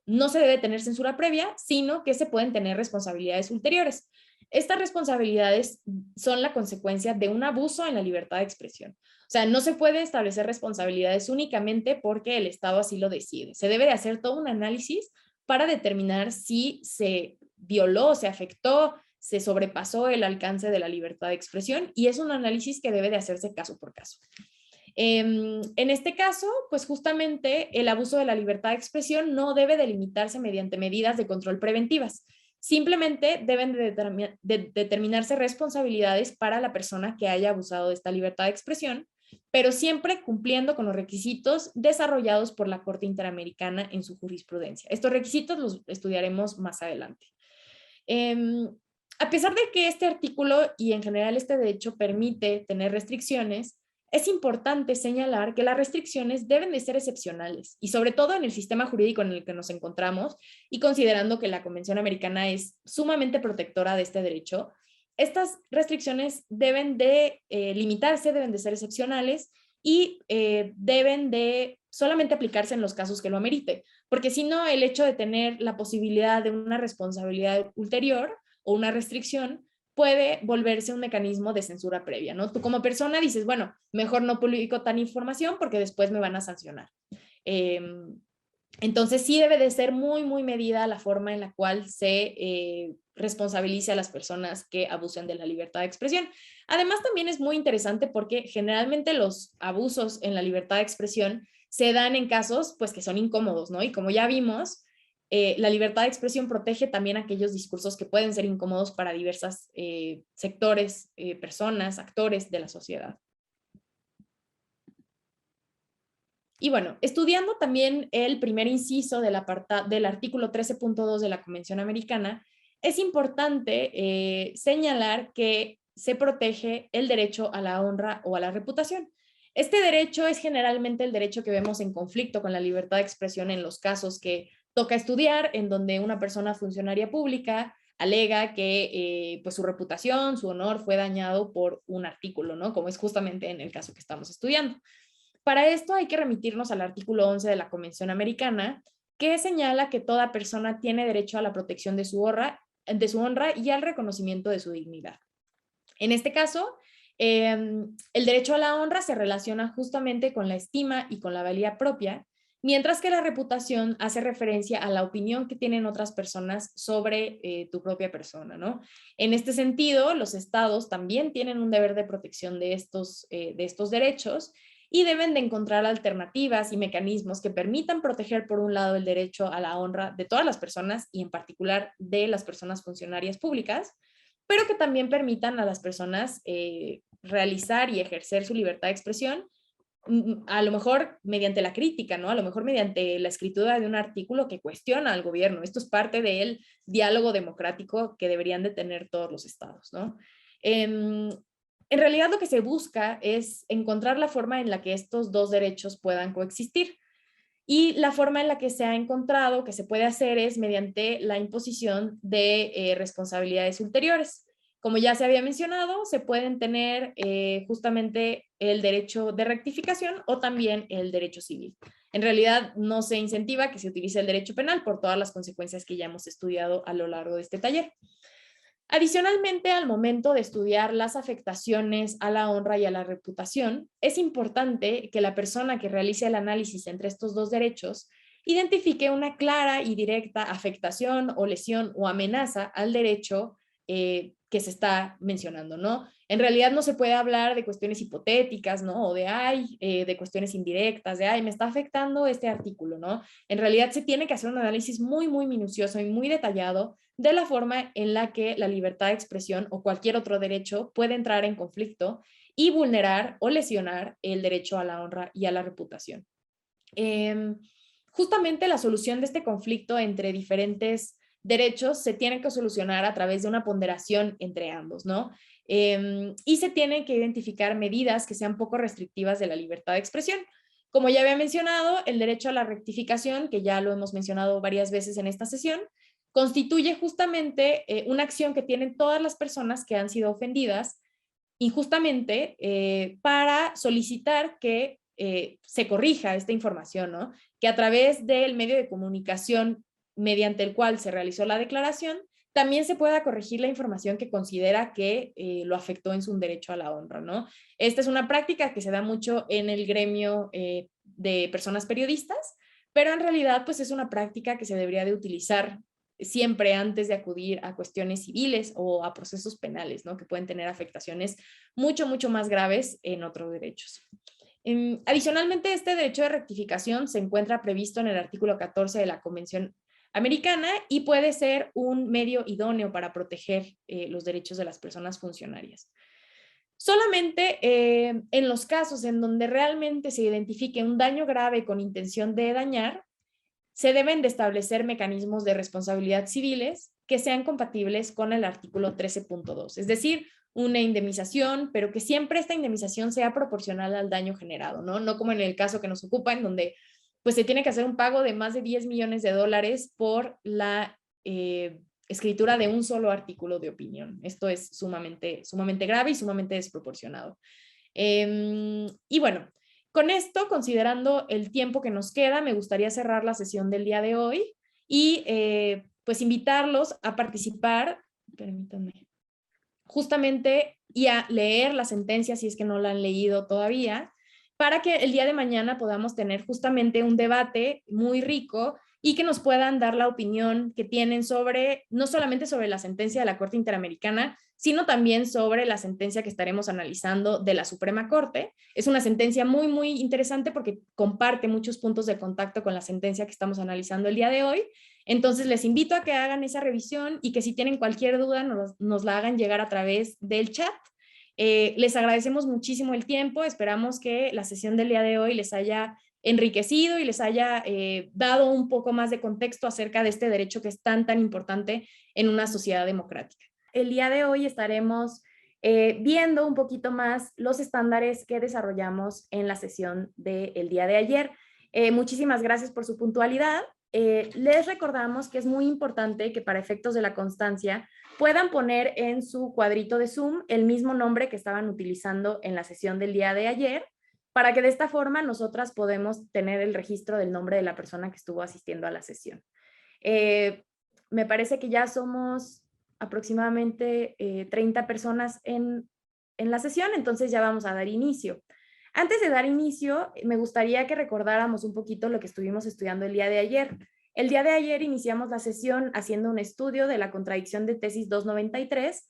no se debe tener censura previa, sino que se pueden tener responsabilidades ulteriores. Estas responsabilidades son la consecuencia de un abuso en la libertad de expresión. O sea, no se puede establecer responsabilidades únicamente porque el Estado así lo decide. Se debe de hacer todo un análisis para determinar si se violó, se afectó, se sobrepasó el alcance de la libertad de expresión, y es un análisis que debe de hacerse caso por caso. En este caso, pues justamente el abuso de la libertad de expresión no debe delimitarse mediante medidas de control preventivas. Simplemente deben de determinarse responsabilidades para la persona que haya abusado de esta libertad de expresión, pero siempre cumpliendo con los requisitos desarrollados por la Corte Interamericana en su jurisprudencia. Estos requisitos los estudiaremos más adelante. A pesar de que este artículo y en general este derecho permite tener restricciones, es importante señalar que las restricciones deben de ser excepcionales y sobre todo en el sistema jurídico en el que nos encontramos y considerando que la Convención Americana es sumamente protectora de este derecho, estas restricciones deben de limitarse, deben de ser excepcionales y deben de solamente aplicarse en los casos que lo amerite, porque si no, el hecho de tener la posibilidad de una responsabilidad ulterior o una restricción puede volverse un mecanismo de censura previa, ¿no? Tú como persona dices, bueno, mejor no publico tan información porque después me van a sancionar. Eh, entonces sí debe de ser muy, muy medida la forma en la cual se responsabilice a las personas que abusen de la libertad de expresión. Además también es muy interesante porque generalmente los abusos en la libertad de expresión se dan en casos pues que son incómodos, ¿no? Y como ya vimos, la libertad de expresión protege también aquellos discursos que pueden ser incómodos para diversos sectores, personas, actores de la sociedad. Y bueno, estudiando también el primer inciso del artículo 13.2 de la Convención Americana, es importante señalar que se protege el derecho a la honra o a la reputación. Este derecho es generalmente el derecho que vemos en conflicto con la libertad de expresión en los casos que toca estudiar, en donde una persona funcionaria pública alega que pues su reputación, su honor fue dañado por un artículo, ¿no? Como es justamente en el caso que estamos estudiando. Para esto hay que remitirnos al artículo 11 de la Convención Americana, que señala que toda persona tiene derecho a la protección de su honra y al reconocimiento de su dignidad. En este caso, el derecho a la honra se relaciona justamente con la estima y con la valía propia, mientras que la reputación hace referencia a la opinión que tienen otras personas sobre tu propia persona, ¿no? En este sentido, los estados también tienen un deber de protección de estos derechos y deben de encontrar alternativas y mecanismos que permitan proteger, por un lado, el derecho a la honra de todas las personas y en particular de las personas funcionarias públicas, pero que también permitan a las personas realizar y ejercer su libertad de expresión, a lo mejor mediante la crítica, ¿no? A lo mejor mediante la escritura de un artículo que cuestiona al gobierno. Esto es parte del diálogo democrático que deberían de tener todos los estados, ¿no? En realidad lo que se busca es encontrar la forma en la que estos dos derechos puedan coexistir. Y la forma en la que se ha encontrado que se puede hacer es mediante la imposición de responsabilidades ulteriores. Como ya se había mencionado, se pueden tener justamente el derecho de rectificación o también el derecho civil. En realidad no se incentiva que se utilice el derecho penal por todas las consecuencias que ya hemos estudiado a lo largo de este taller. Adicionalmente, al momento de estudiar las afectaciones a la honra y a la reputación, es importante que la persona que realice el análisis entre estos dos derechos identifique una clara y directa afectación o lesión o amenaza al derecho que se está mencionando, ¿no? En realidad no se puede hablar de cuestiones hipotéticas, ¿no? O de cuestiones indirectas, me está afectando este artículo, ¿no? En realidad se tiene que hacer un análisis muy, muy minucioso y muy detallado de la forma en la que la libertad de expresión o cualquier otro derecho puede entrar en conflicto y vulnerar o lesionar el derecho a la honra y a la reputación. Justamente la solución de este conflicto entre diferentes derechos se tiene que solucionar a través de una ponderación entre ambos, ¿no? Y se tienen que identificar medidas que sean poco restrictivas de la libertad de expresión. Como ya había mencionado, el derecho a la rectificación, que ya lo hemos mencionado varias veces en esta sesión, constituye justamente una acción que tienen todas las personas que han sido ofendidas injustamente para solicitar que se corrija esta información, ¿no? Que a través del medio de comunicación mediante el cual se realizó la declaración, también se pueda corregir la información que considera que lo afectó en su derecho a la honra, ¿no? Esta es una práctica que se da mucho en el gremio de personas periodistas, pero en realidad pues es una práctica que se debería de utilizar siempre antes de acudir a cuestiones civiles o a procesos penales, ¿no? Que pueden tener afectaciones mucho, mucho más graves en otros derechos. Adicionalmente, este derecho de rectificación se encuentra previsto en el artículo 14 de la Convención Americana y puede ser un medio idóneo para proteger los derechos de las personas funcionarias. Solamente en los casos en donde realmente se identifique un daño grave con intención de dañar, se deben de establecer mecanismos de responsabilidad civiles que sean compatibles con el artículo 13.2, es decir, una indemnización, pero que siempre esta indemnización sea proporcional al daño generado, ¿no? No como en el caso que nos ocupa, en donde pues se tiene que hacer un pago de más de 10 millones de dólares por la escritura de un solo artículo de opinión. Esto es sumamente grave y sumamente desproporcionado. Y bueno, con esto, considerando el tiempo que nos queda, me gustaría cerrar la sesión del día de hoy y pues invitarlos a participar, permítanme, justamente y a leer la sentencia si es que no la han leído todavía, para que el día de mañana podamos tener justamente un debate muy rico y que nos puedan dar la opinión que tienen sobre, no solamente sobre la sentencia de la Corte Interamericana, sino también sobre la sentencia que estaremos analizando de la Suprema Corte. Es una sentencia muy interesante porque comparte muchos puntos de contacto con la sentencia que estamos analizando el día de hoy. Entonces les invito a que hagan esa revisión y que si tienen cualquier duda nos la hagan llegar a través del chat. Les agradecemos muchísimo el tiempo, esperamos que la sesión del día de hoy les haya enriquecido y les haya dado un poco más de contexto acerca de este derecho que es tan importante en una sociedad democrática. El día de hoy estaremos viendo un poquito más los estándares que desarrollamos en la sesión del día de ayer. Muchísimas gracias por su puntualidad. Les recordamos que es muy importante que para efectos de la constancia puedan poner en su cuadrito de Zoom el mismo nombre que estaban utilizando en la sesión del día de ayer, para que de esta forma nosotras podemos tener el registro del nombre de la persona que estuvo asistiendo a la sesión. Me parece que ya somos aproximadamente 30 personas en la sesión, entonces ya vamos a dar inicio. Antes de dar inicio, me gustaría que recordáramos un poquito lo que estuvimos estudiando el día de ayer. El día de ayer iniciamos la sesión haciendo un estudio de la contradicción de tesis 293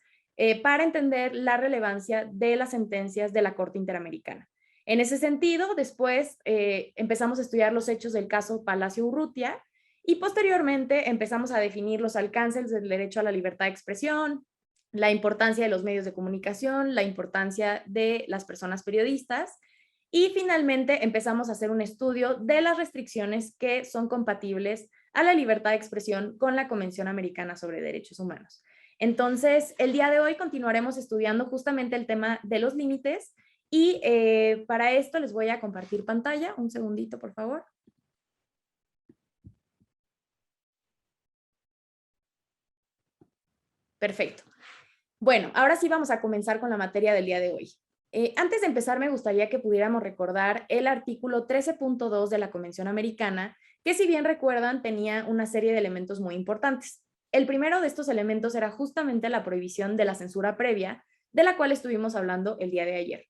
para entender la relevancia de las sentencias de la Corte Interamericana. En ese sentido, después empezamos a estudiar los hechos del caso Palacio Urrutia y posteriormente empezamos a definir los alcances del derecho a la libertad de expresión, la importancia de los medios de comunicación, la importancia de las personas periodistas y finalmente empezamos a hacer un estudio de las restricciones que son compatibles a la libertad de expresión con la Convención Americana sobre Derechos Humanos. Entonces, el día de hoy continuaremos estudiando justamente el tema de los límites y para esto les voy a compartir pantalla. Un segundito, por favor. Perfecto. Bueno, ahora sí vamos a comenzar con la materia del día de hoy. Antes de empezar, me gustaría que pudiéramos recordar el artículo 13.2 de la Convención Americana, que si bien recuerdan, tenía una serie de elementos muy importantes. El primero de estos elementos era justamente la prohibición de la censura previa, de la cual estuvimos hablando el día de ayer.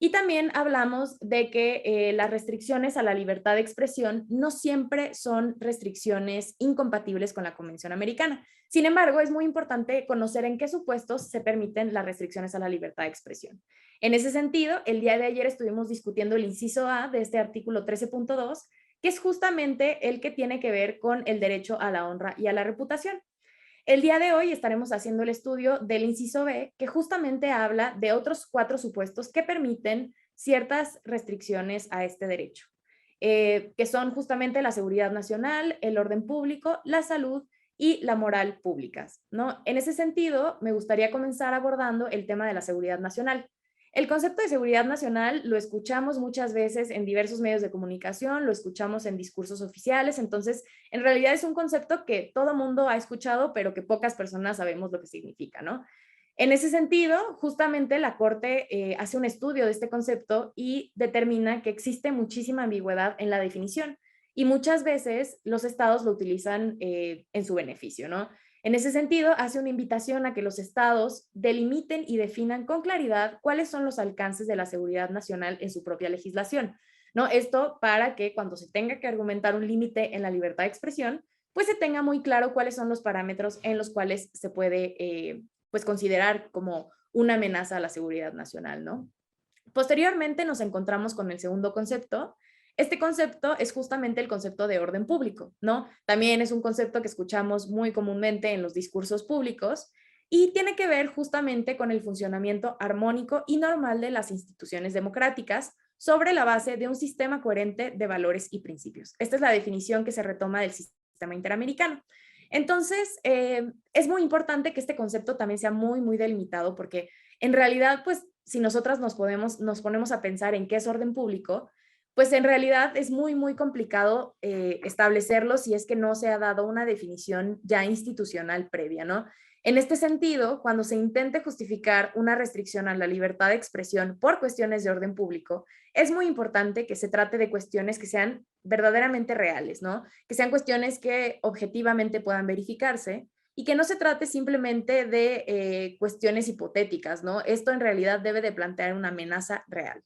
Y también hablamos de que las restricciones a la libertad de expresión no siempre son restricciones incompatibles con la Convención Americana. Sin embargo, es muy importante conocer en qué supuestos se permiten las restricciones a la libertad de expresión. En ese sentido, el día de ayer estuvimos discutiendo el inciso A de este artículo 13.2, que es justamente el que tiene que ver con el derecho a la honra y a la reputación. El día de hoy estaremos haciendo el estudio del inciso B, que justamente habla de otros 4 supuestos que permiten ciertas restricciones a este derecho, que son justamente la seguridad nacional, el orden público, la salud y la moral públicas, ¿no? En ese sentido, me gustaría comenzar abordando el tema de la seguridad nacional. El concepto de seguridad nacional lo escuchamos muchas veces en diversos medios de comunicación, lo escuchamos en discursos oficiales, entonces en realidad es un concepto que todo mundo ha escuchado, pero que pocas personas sabemos lo que significa, ¿no? En ese sentido, justamente la Corte hace un estudio de este concepto y determina que existe muchísima ambigüedad en la definición y muchas veces los estados lo utilizan en su beneficio, ¿no? En ese sentido, hace una invitación a que los estados delimiten y definan con claridad cuáles son los alcances de la seguridad nacional en su propia legislación, ¿no? Esto para que cuando se tenga que argumentar un límite en la libertad de expresión, pues se tenga muy claro cuáles son los parámetros en los cuales se puede pues considerar como una amenaza a la seguridad nacional, ¿no? Posteriormente nos encontramos con el segundo concepto. Este concepto es justamente el concepto de orden público, ¿no? También es un concepto que escuchamos muy comúnmente en los discursos públicos y tiene que ver justamente con el funcionamiento armónico y normal de las instituciones democráticas sobre la base de un sistema coherente de valores y principios. Esta es la definición que se retoma del sistema interamericano. Entonces, es muy importante que este concepto también sea muy, muy delimitado, porque en realidad, pues, si nosotras nos ponemos a pensar en qué es orden público, pues en realidad es muy, muy complicado establecerlo si es que no se ha dado una definición ya institucional previa, ¿no? En este sentido, cuando se intente justificar una restricción a la libertad de expresión por cuestiones de orden público, es muy importante que se trate de cuestiones que sean verdaderamente reales, ¿no? Que sean cuestiones que objetivamente puedan verificarse y que no se trate simplemente de cuestiones hipotéticas, ¿no? Esto en realidad debe de plantear una amenaza real.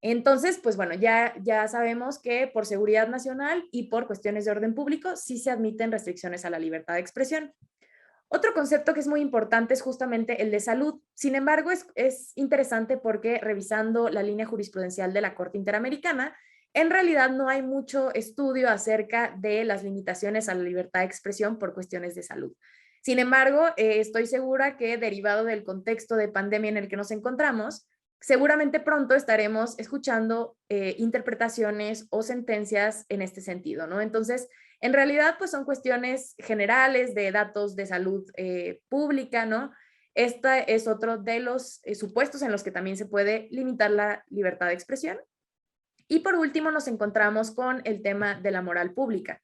Entonces, pues bueno, ya sabemos que por seguridad nacional y por cuestiones de orden público sí se admiten restricciones a la libertad de expresión. Otro concepto que es muy importante es justamente el de salud. Sin embargo, es interesante porque revisando la línea jurisprudencial de la Corte Interamericana, en realidad no hay mucho estudio acerca de las limitaciones a la libertad de expresión por cuestiones de salud. Sin embargo, estoy segura que derivado del contexto de pandemia en el que nos encontramos, seguramente pronto estaremos escuchando interpretaciones o sentencias en este sentido, ¿no? Entonces, en realidad, pues son cuestiones generales de datos de salud pública, ¿no? Este es otro de los supuestos en los que también se puede limitar la libertad de expresión. Y por último, nos encontramos con el tema de la moral pública.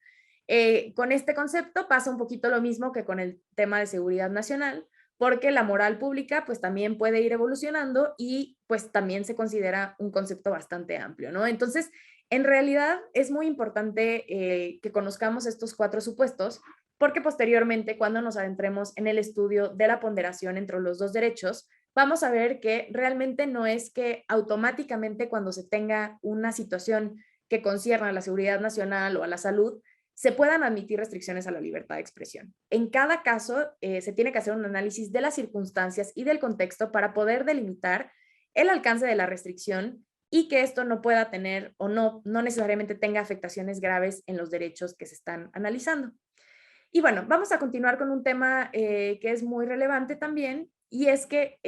Con este concepto pasa un poquito lo mismo que con el tema de seguridad nacional, porque la moral pública pues también puede ir evolucionando y pues también se considera un concepto bastante amplio, ¿no? Entonces, en realidad es muy importante que conozcamos estos cuatro supuestos, porque posteriormente cuando nos adentremos en el estudio de la ponderación entre los dos derechos, vamos a ver que realmente no es que automáticamente cuando se tenga una situación que concierne a la seguridad nacional o a la salud, se puedan admitir restricciones a la libertad de expresión. En cada caso, se tiene que hacer un análisis de las circunstancias y del contexto para poder delimitar el alcance de la restricción y que esto no pueda tener o no necesariamente tenga afectaciones graves en los derechos que se están analizando. Y bueno, vamos a continuar con un tema que es muy relevante también, y es que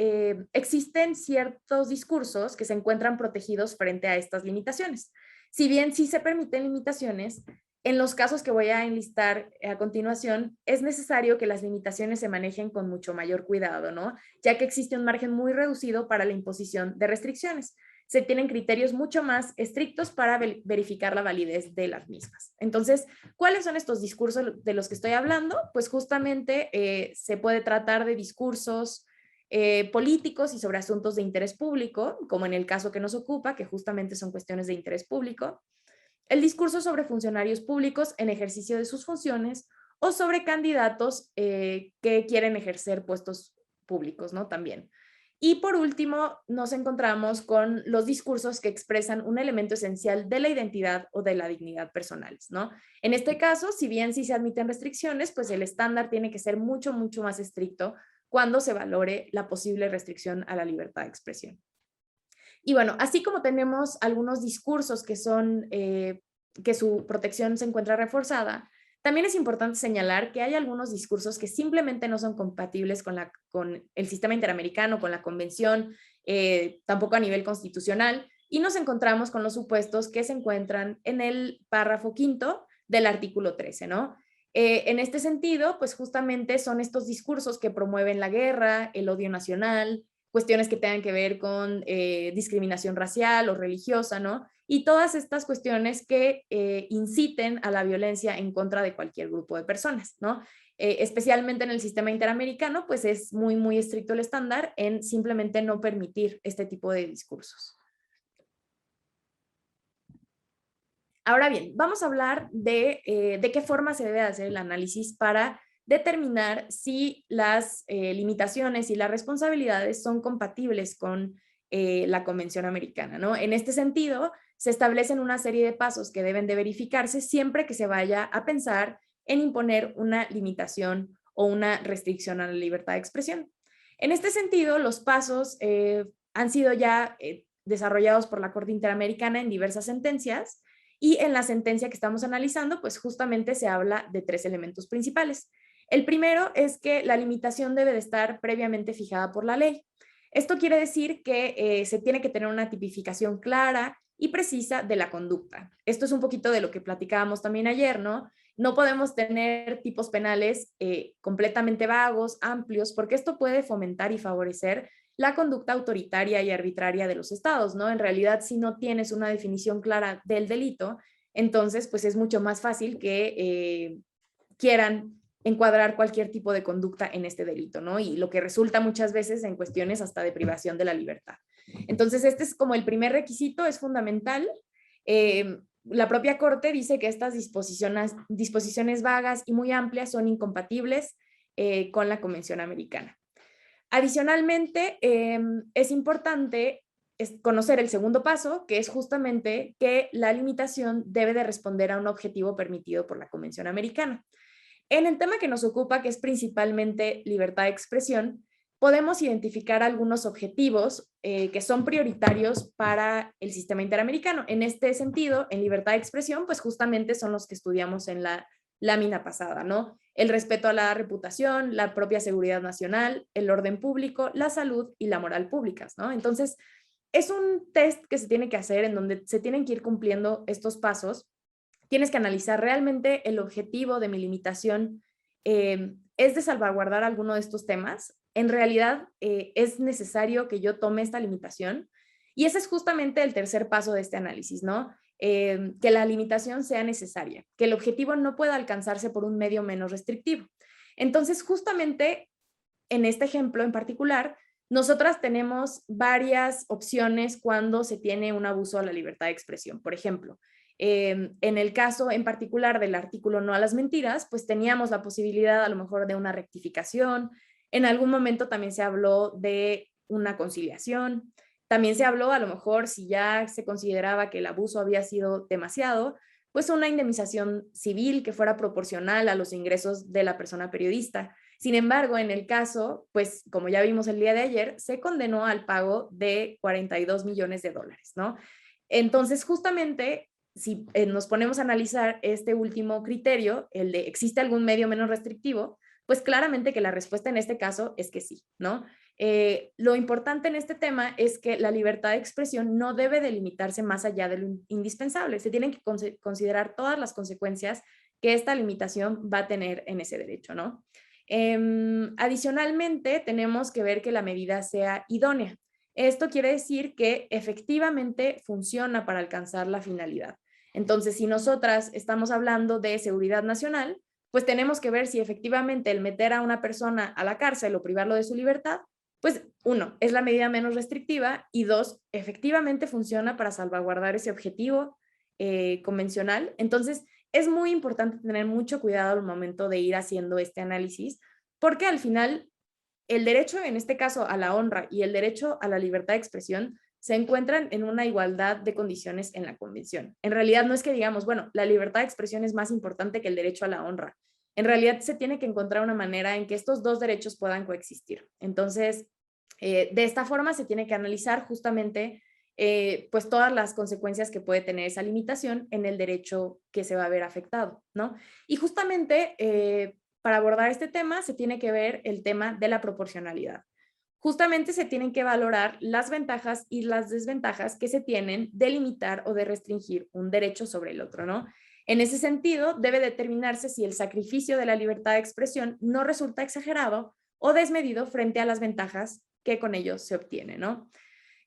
existen ciertos discursos que se encuentran protegidos frente a estas limitaciones. Si bien sí se permiten limitaciones, en los casos que voy a enlistar a continuación, es necesario que las limitaciones se manejen con mucho mayor cuidado, ¿no? Ya que existe un margen muy reducido para la imposición de restricciones. Se tienen criterios mucho más estrictos para verificar la validez de las mismas. Entonces, ¿cuáles son estos discursos de los que estoy hablando? Pues justamente se puede tratar de discursos políticos y sobre asuntos de interés público, como en el caso que nos ocupa, que justamente son cuestiones de interés público, el discurso sobre funcionarios públicos en ejercicio de sus funciones o sobre candidatos que quieren ejercer puestos públicos, ¿no? También. Y por último, nos encontramos con los discursos que expresan un elemento esencial de la identidad o de la dignidad personales, ¿no? En este caso, si bien sí se admiten restricciones, pues el estándar tiene que ser mucho, mucho más estricto cuando se valore la posible restricción a la libertad de expresión. Y bueno, así como tenemos algunos discursos que son, que su protección se encuentra reforzada, también es importante señalar que hay algunos discursos que simplemente no son compatibles con el sistema interamericano, con la convención, tampoco a nivel constitucional, y nos encontramos con los supuestos que se encuentran en el párrafo quinto del artículo 13, ¿no? En este sentido, pues justamente son estos discursos que promueven la guerra, el odio nacional, cuestiones que tengan que ver con discriminación racial o religiosa, ¿no? Y todas estas cuestiones que inciten a la violencia en contra de cualquier grupo de personas, ¿no? Especialmente en el sistema interamericano, pues es muy, muy estricto el estándar en simplemente no permitir este tipo de discursos. Ahora bien, vamos a hablar de qué forma se debe hacer el análisis para determinar si las limitaciones y las responsabilidades son compatibles con la Convención Americana, ¿no? En este sentido, se establecen una serie de pasos que deben de verificarse siempre que se vaya a pensar en imponer una limitación o una restricción a la libertad de expresión. En este sentido, los pasos han sido ya desarrollados por la Corte Interamericana en diversas sentencias, y en la sentencia que estamos analizando, pues justamente se habla de tres elementos principales. El primero es que la limitación debe de estar previamente fijada por la ley. Esto quiere decir que se tiene que tener una tipificación clara y precisa de la conducta. Esto es un poquito de lo que platicábamos también ayer, ¿no? no podemos tener tipos penales completamente vagos, amplios, porque esto puede fomentar y favorecer la conducta autoritaria y arbitraria de los estados, ¿no? En realidad, si no tienes una definición clara del delito, entonces pues es mucho más fácil que quieran encuadrar cualquier tipo de conducta en este delito, ¿no? Y lo que resulta muchas veces en cuestiones hasta de privación de la libertad. Entonces, este es como el primer requisito, es fundamental. La propia Corte dice que estas disposiciones vagas y muy amplias son incompatibles con la Convención Americana. Adicionalmente, es importante conocer el segundo paso, que es justamente que la limitación debe de responder a un objetivo permitido por la Convención Americana. En el tema que nos ocupa, que es principalmente libertad de expresión, podemos identificar algunos objetivos que son prioritarios para el sistema interamericano. En este sentido, en libertad de expresión, pues justamente son los que estudiamos en la lámina pasada, ¿no? El respeto a la reputación, la propia seguridad nacional, el orden público, la salud y la moral públicas, ¿no? Entonces, es un test que se tiene que hacer en donde se tienen que ir cumpliendo estos pasos. Tienes que analizar realmente el objetivo de mi limitación es de salvaguardar alguno de estos temas. En realidad es necesario que yo tome esta limitación y ese es justamente el tercer paso de este análisis, ¿no? Que la limitación sea necesaria, que el objetivo no pueda alcanzarse por un medio menos restrictivo. Entonces, justamente en este ejemplo en particular, nosotras tenemos varias opciones cuando se tiene un abuso a la libertad de expresión. Por ejemplo, en el caso en particular del artículo no a las mentiras, pues teníamos la posibilidad a lo mejor de una rectificación. En algún momento también se habló de una conciliación. También se habló a lo mejor si ya se consideraba que el abuso había sido demasiado, pues una indemnización civil que fuera proporcional a los ingresos de la persona periodista. Sin embargo, en el caso, pues como ya vimos el día de ayer, se condenó al pago de 42 millones de dólares, ¿no? Entonces, justamente, si nos ponemos a analizar este último criterio, el de ¿existe algún medio menos restrictivo? Pues claramente que la respuesta en este caso es que sí, ¿no? Lo importante en este tema es que la libertad de expresión no debe delimitarse más allá de lo indispensable. Se tienen que considerar todas las consecuencias que esta limitación va a tener en ese derecho, ¿no? Adicionalmente, tenemos que ver que la medida sea idónea. Esto quiere decir que efectivamente funciona para alcanzar la finalidad. Entonces, si nosotras estamos hablando de seguridad nacional, pues tenemos que ver si efectivamente el meter a una persona a la cárcel o privarlo de su libertad, pues uno, es la medida menos restrictiva y dos, efectivamente funciona para salvaguardar ese objetivo convencional. Entonces, es muy importante tener mucho cuidado al momento de ir haciendo este análisis, porque al final el derecho, en este caso, a la honra y el derecho a la libertad de expresión se encuentran en una igualdad de condiciones en la Convención. En realidad no es que digamos, bueno, la libertad de expresión es más importante que el derecho a la honra. En realidad se tiene que encontrar una manera en que estos dos derechos puedan coexistir. Entonces, de esta forma se tiene que analizar justamente pues todas las consecuencias que puede tener esa limitación en el derecho que se va a ver afectado, ¿no? Y justamente para abordar este tema se tiene que ver el tema de la proporcionalidad. Justamente se tienen que valorar las ventajas y las desventajas que se tienen de limitar o de restringir un derecho sobre el otro, ¿no? En ese sentido, debe determinarse si el sacrificio de la libertad de expresión no resulta exagerado o desmedido frente a las ventajas que con ello se obtiene, ¿no?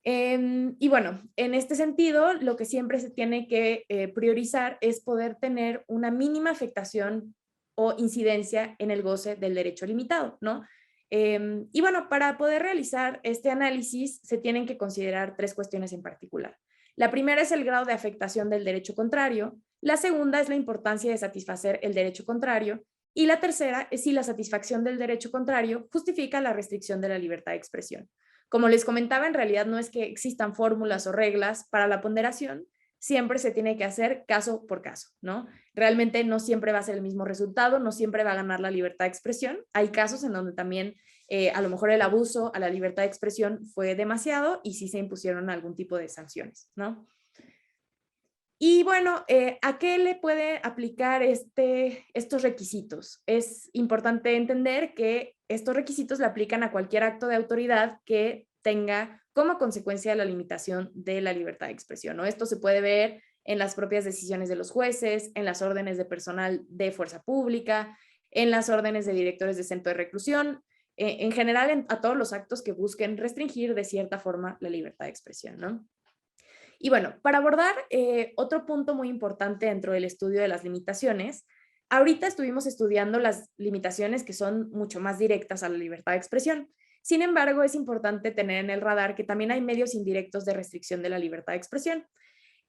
Y bueno, en este sentido, lo que siempre se tiene que priorizar es poder tener una mínima afectación o incidencia en el goce del derecho limitado, ¿no? Y bueno, para poder realizar este análisis se tienen que considerar tres cuestiones en particular. La primera es el grado de afectación del derecho contrario, la segunda es la importancia de satisfacer el derecho contrario y la tercera es si la satisfacción del derecho contrario justifica la restricción de la libertad de expresión. Como les comentaba, en realidad no es que existan fórmulas o reglas para la ponderación, siempre se tiene que hacer caso por caso, ¿no? Realmente no siempre va a ser el mismo resultado, no siempre va a ganar la libertad de expresión. Hay casos en donde también a lo mejor el abuso a la libertad de expresión fue demasiado y sí se impusieron algún tipo de sanciones, ¿no? Y bueno, ¿a qué le puede aplicar estos requisitos? Es importante entender que estos requisitos le aplican a cualquier acto de autoridad que tenga como consecuencia la limitación de la libertad de expresión, ¿no? Esto se puede ver en las propias decisiones de los jueces, en las órdenes de personal de fuerza pública, en las órdenes de directores de centro de reclusión, en general a todos los actos que busquen restringir de cierta forma la libertad de expresión, ¿no? Y bueno, para abordar otro punto muy importante dentro del estudio de las limitaciones, ahorita estuvimos estudiando las limitaciones que son mucho más directas a la libertad de expresión. Sin embargo, es importante tener en el radar que también hay medios indirectos de restricción de la libertad de expresión.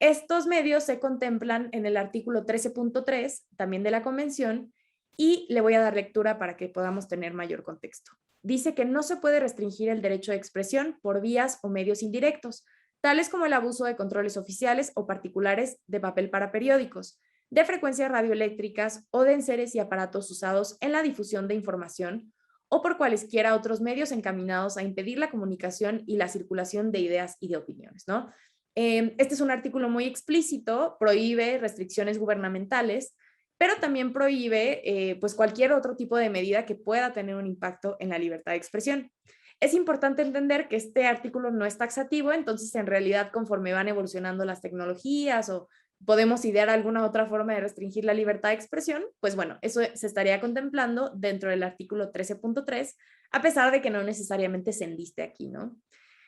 Estos medios se contemplan en el artículo 13.3, también de la Convención, y le voy a dar lectura para que podamos tener mayor contexto. Dice que no se puede restringir el derecho de expresión por vías o medios indirectos, tales como el abuso de controles oficiales o particulares de papel para periódicos, de frecuencias radioeléctricas o de enseres y aparatos usados en la difusión de información o por cualesquiera otros medios encaminados a impedir la comunicación y la circulación de ideas y de opiniones, ¿no? Este es un artículo muy explícito, prohíbe restricciones gubernamentales, pero también prohíbe pues cualquier otro tipo de medida que pueda tener un impacto en la libertad de expresión. Es importante entender que este artículo no es taxativo, entonces en realidad conforme van evolucionando las tecnologías o podemos idear alguna otra forma de restringir la libertad de expresión, pues bueno, eso se estaría contemplando dentro del artículo 13.3, a pesar de que no necesariamente se enliste aquí, ¿no?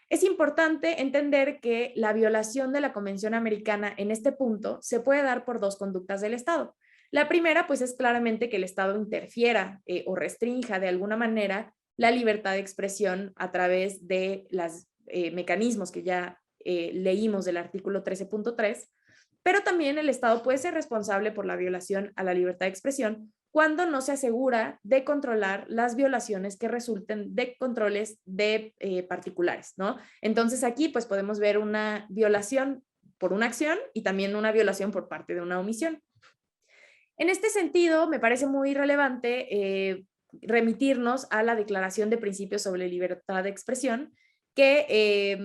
Es importante entender que la violación de la Convención Americana en este punto se puede dar por dos conductas del Estado. La primera, pues, es claramente que el Estado interfiera o restrinja de alguna manera la libertad de expresión a través de los mecanismos que ya leímos del artículo 13.3, pero también el Estado puede ser responsable por la violación a la libertad de expresión cuando no se asegura de controlar las violaciones que resulten de controles de particulares, ¿no? Entonces aquí pues podemos ver una violación por una acción y también una violación por parte de una omisión. En este sentido, me parece muy relevante remitirnos a la Declaración de Principios sobre Libertad de Expresión, que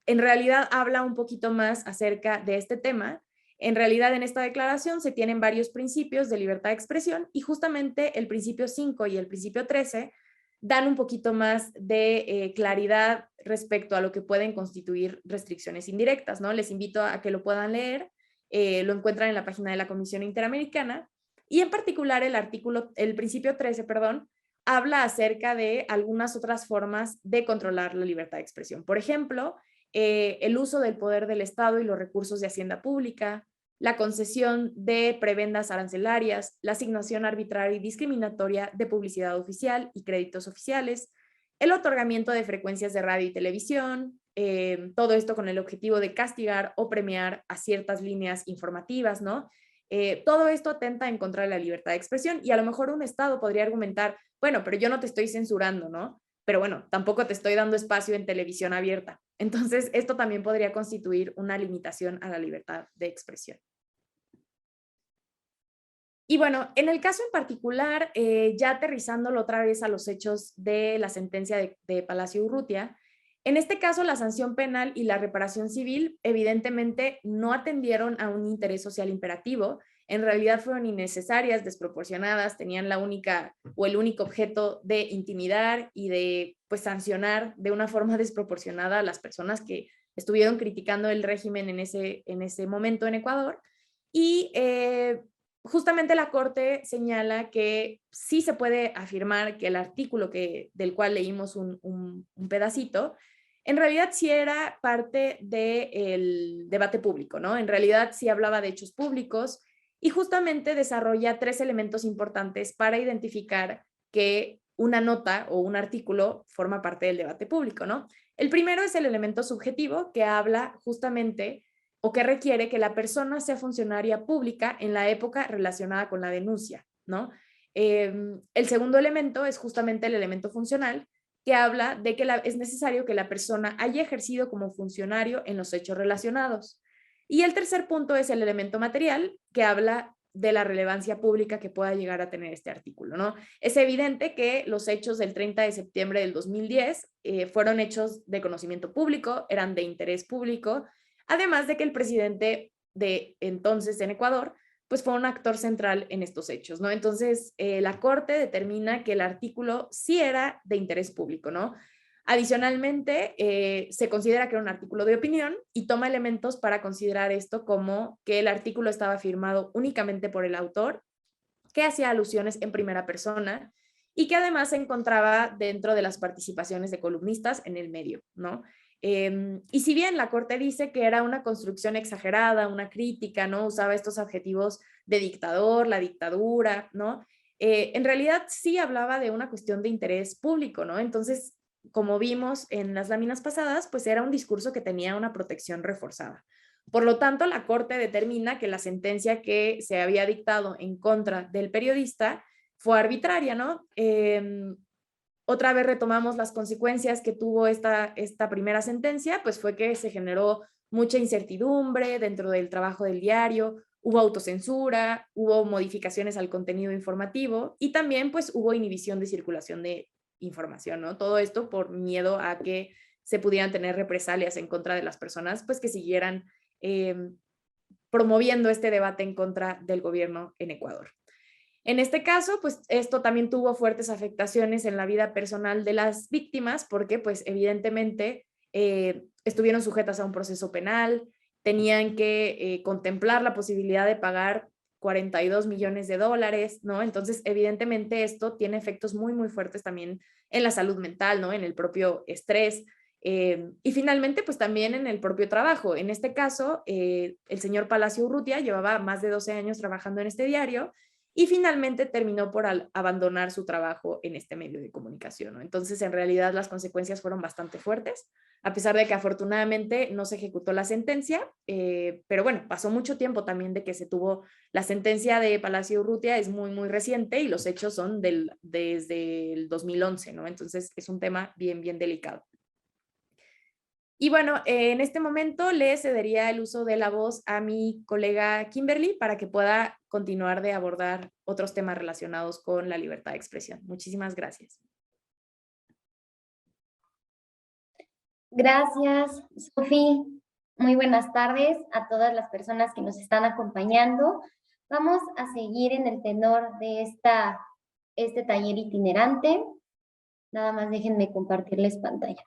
en realidad habla un poquito más acerca de este tema. En realidad, en esta declaración se tienen varios principios de libertad de expresión y justamente el principio 5 y el principio 13 dan un poquito más de claridad respecto a lo que pueden constituir restricciones indirectas, ¿no? Les invito a que lo puedan leer, lo encuentran en la página de la Comisión Interamericana y en particular el principio 13, perdón, habla acerca de algunas otras formas de controlar la libertad de expresión. Por ejemplo, el uso del poder del Estado y los recursos de hacienda pública, la concesión de prebendas arancelarias, la asignación arbitraria y discriminatoria de publicidad oficial y créditos oficiales, el otorgamiento de frecuencias de radio y televisión, todo esto con el objetivo de castigar o premiar a ciertas líneas informativas, ¿no? Todo esto atenta en contra de la libertad de expresión y a lo mejor un Estado podría argumentar, bueno, pero yo no te estoy censurando, ¿no? Pero bueno, tampoco te estoy dando espacio en televisión abierta. Entonces, esto también podría constituir una limitación a la libertad de expresión. Y bueno, en el caso en particular, ya aterrizándolo otra vez a los hechos de la sentencia de Palacio Urrutia, en este caso la sanción penal y la reparación civil evidentemente no atendieron a un interés social imperativo, en realidad fueron innecesarias, desproporcionadas, tenían la única o el único objeto de intimidar y de pues sancionar de una forma desproporcionada a las personas que estuvieron criticando el régimen en ese momento en Ecuador. Y justamente la Corte señala que sí se puede afirmar que el artículo del cual leímos un pedacito, en realidad sí era parte del debate público, ¿no? En realidad sí hablaba de hechos públicos y justamente desarrolla tres elementos importantes para identificar que una nota o un artículo forma parte del debate público, ¿no? El primero es el elemento subjetivo que habla justamente o que requiere que la persona sea funcionaria pública en la época relacionada con la denuncia, ¿no? El segundo elemento es justamente el elemento funcional, que habla de que es necesario que la persona haya ejercido como funcionario en los hechos relacionados. Y el tercer punto es el elemento material, que habla de la relevancia pública que pueda llegar a tener este artículo, ¿no? Es evidente que los hechos del 30 de septiembre del 2010 fueron hechos de conocimiento público, eran de interés público, además de que el presidente de entonces en Ecuador pues fue un actor central en estos hechos, ¿no? Entonces, la Corte determina que el artículo sí era de interés público, ¿no? Adicionalmente, se considera que era un artículo de opinión y toma elementos para considerar esto como que el artículo estaba firmado únicamente por el autor, que hacía alusiones en primera persona y que además se encontraba dentro de las participaciones de columnistas en el medio, ¿no? Y si bien la Corte dice que era una construcción exagerada, una crítica, ¿no? Usaba estos adjetivos de dictador, la dictadura, ¿no? En realidad sí hablaba de una cuestión de interés público, ¿no? Entonces, como vimos en las láminas pasadas, pues era un discurso que tenía una protección reforzada. Por lo tanto, la Corte determina que la sentencia que se había dictado en contra del periodista fue arbitraria, ¿no? Otra vez retomamos las consecuencias que tuvo esta primera sentencia, pues fue que se generó mucha incertidumbre dentro del trabajo del diario, hubo autocensura, hubo modificaciones al contenido informativo y también pues hubo inhibición de circulación de información, ¿no? Todo esto por miedo a que se pudieran tener represalias en contra de las personas, pues que siguieran promoviendo este debate en contra del gobierno en Ecuador. En este caso, pues esto también tuvo fuertes afectaciones en la vida personal de las víctimas porque pues evidentemente estuvieron sujetas a un proceso penal, tenían que contemplar la posibilidad de pagar 42 millones de dólares, ¿no? Entonces, evidentemente esto tiene efectos muy, muy fuertes también en la salud mental, ¿no? En el propio estrés. Y finalmente, pues también en el propio trabajo. En este caso, el señor Palacio Urrutia llevaba más de 12 años trabajando en este diario y finalmente terminó por abandonar su trabajo en este medio de comunicación, ¿no? Entonces, en realidad, las consecuencias fueron bastante fuertes, a pesar de que afortunadamente no se ejecutó la sentencia, pero bueno, pasó mucho tiempo también de que se tuvo la sentencia de Palacio Urrutia, es muy, muy reciente y los hechos son desde el 2011, ¿no? Entonces, es un tema bien, bien delicado. Y bueno, en este momento le cedería el uso de la voz a mi colega Kimberly para que pueda continuar de abordar otros temas relacionados con la libertad de expresión. Muchísimas gracias. Gracias, Sofi. Muy buenas tardes a todas las personas que nos están acompañando. Vamos a seguir en el tenor de este taller itinerante. Nada más déjenme compartirles pantalla.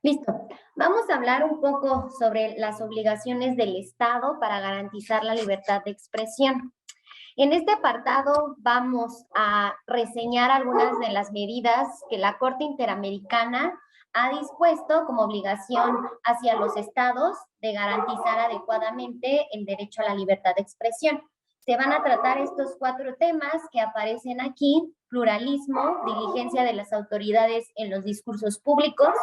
Listo. Vamos a hablar un poco sobre las obligaciones del Estado para garantizar la libertad de expresión. En este apartado vamos a reseñar algunas de las medidas que la Corte Interamericana ha dispuesto como obligación hacia los estados de garantizar adecuadamente el derecho a la libertad de expresión. Se van a tratar estos 4 temas que aparecen aquí: pluralismo, diligencia de las autoridades en los discursos públicos,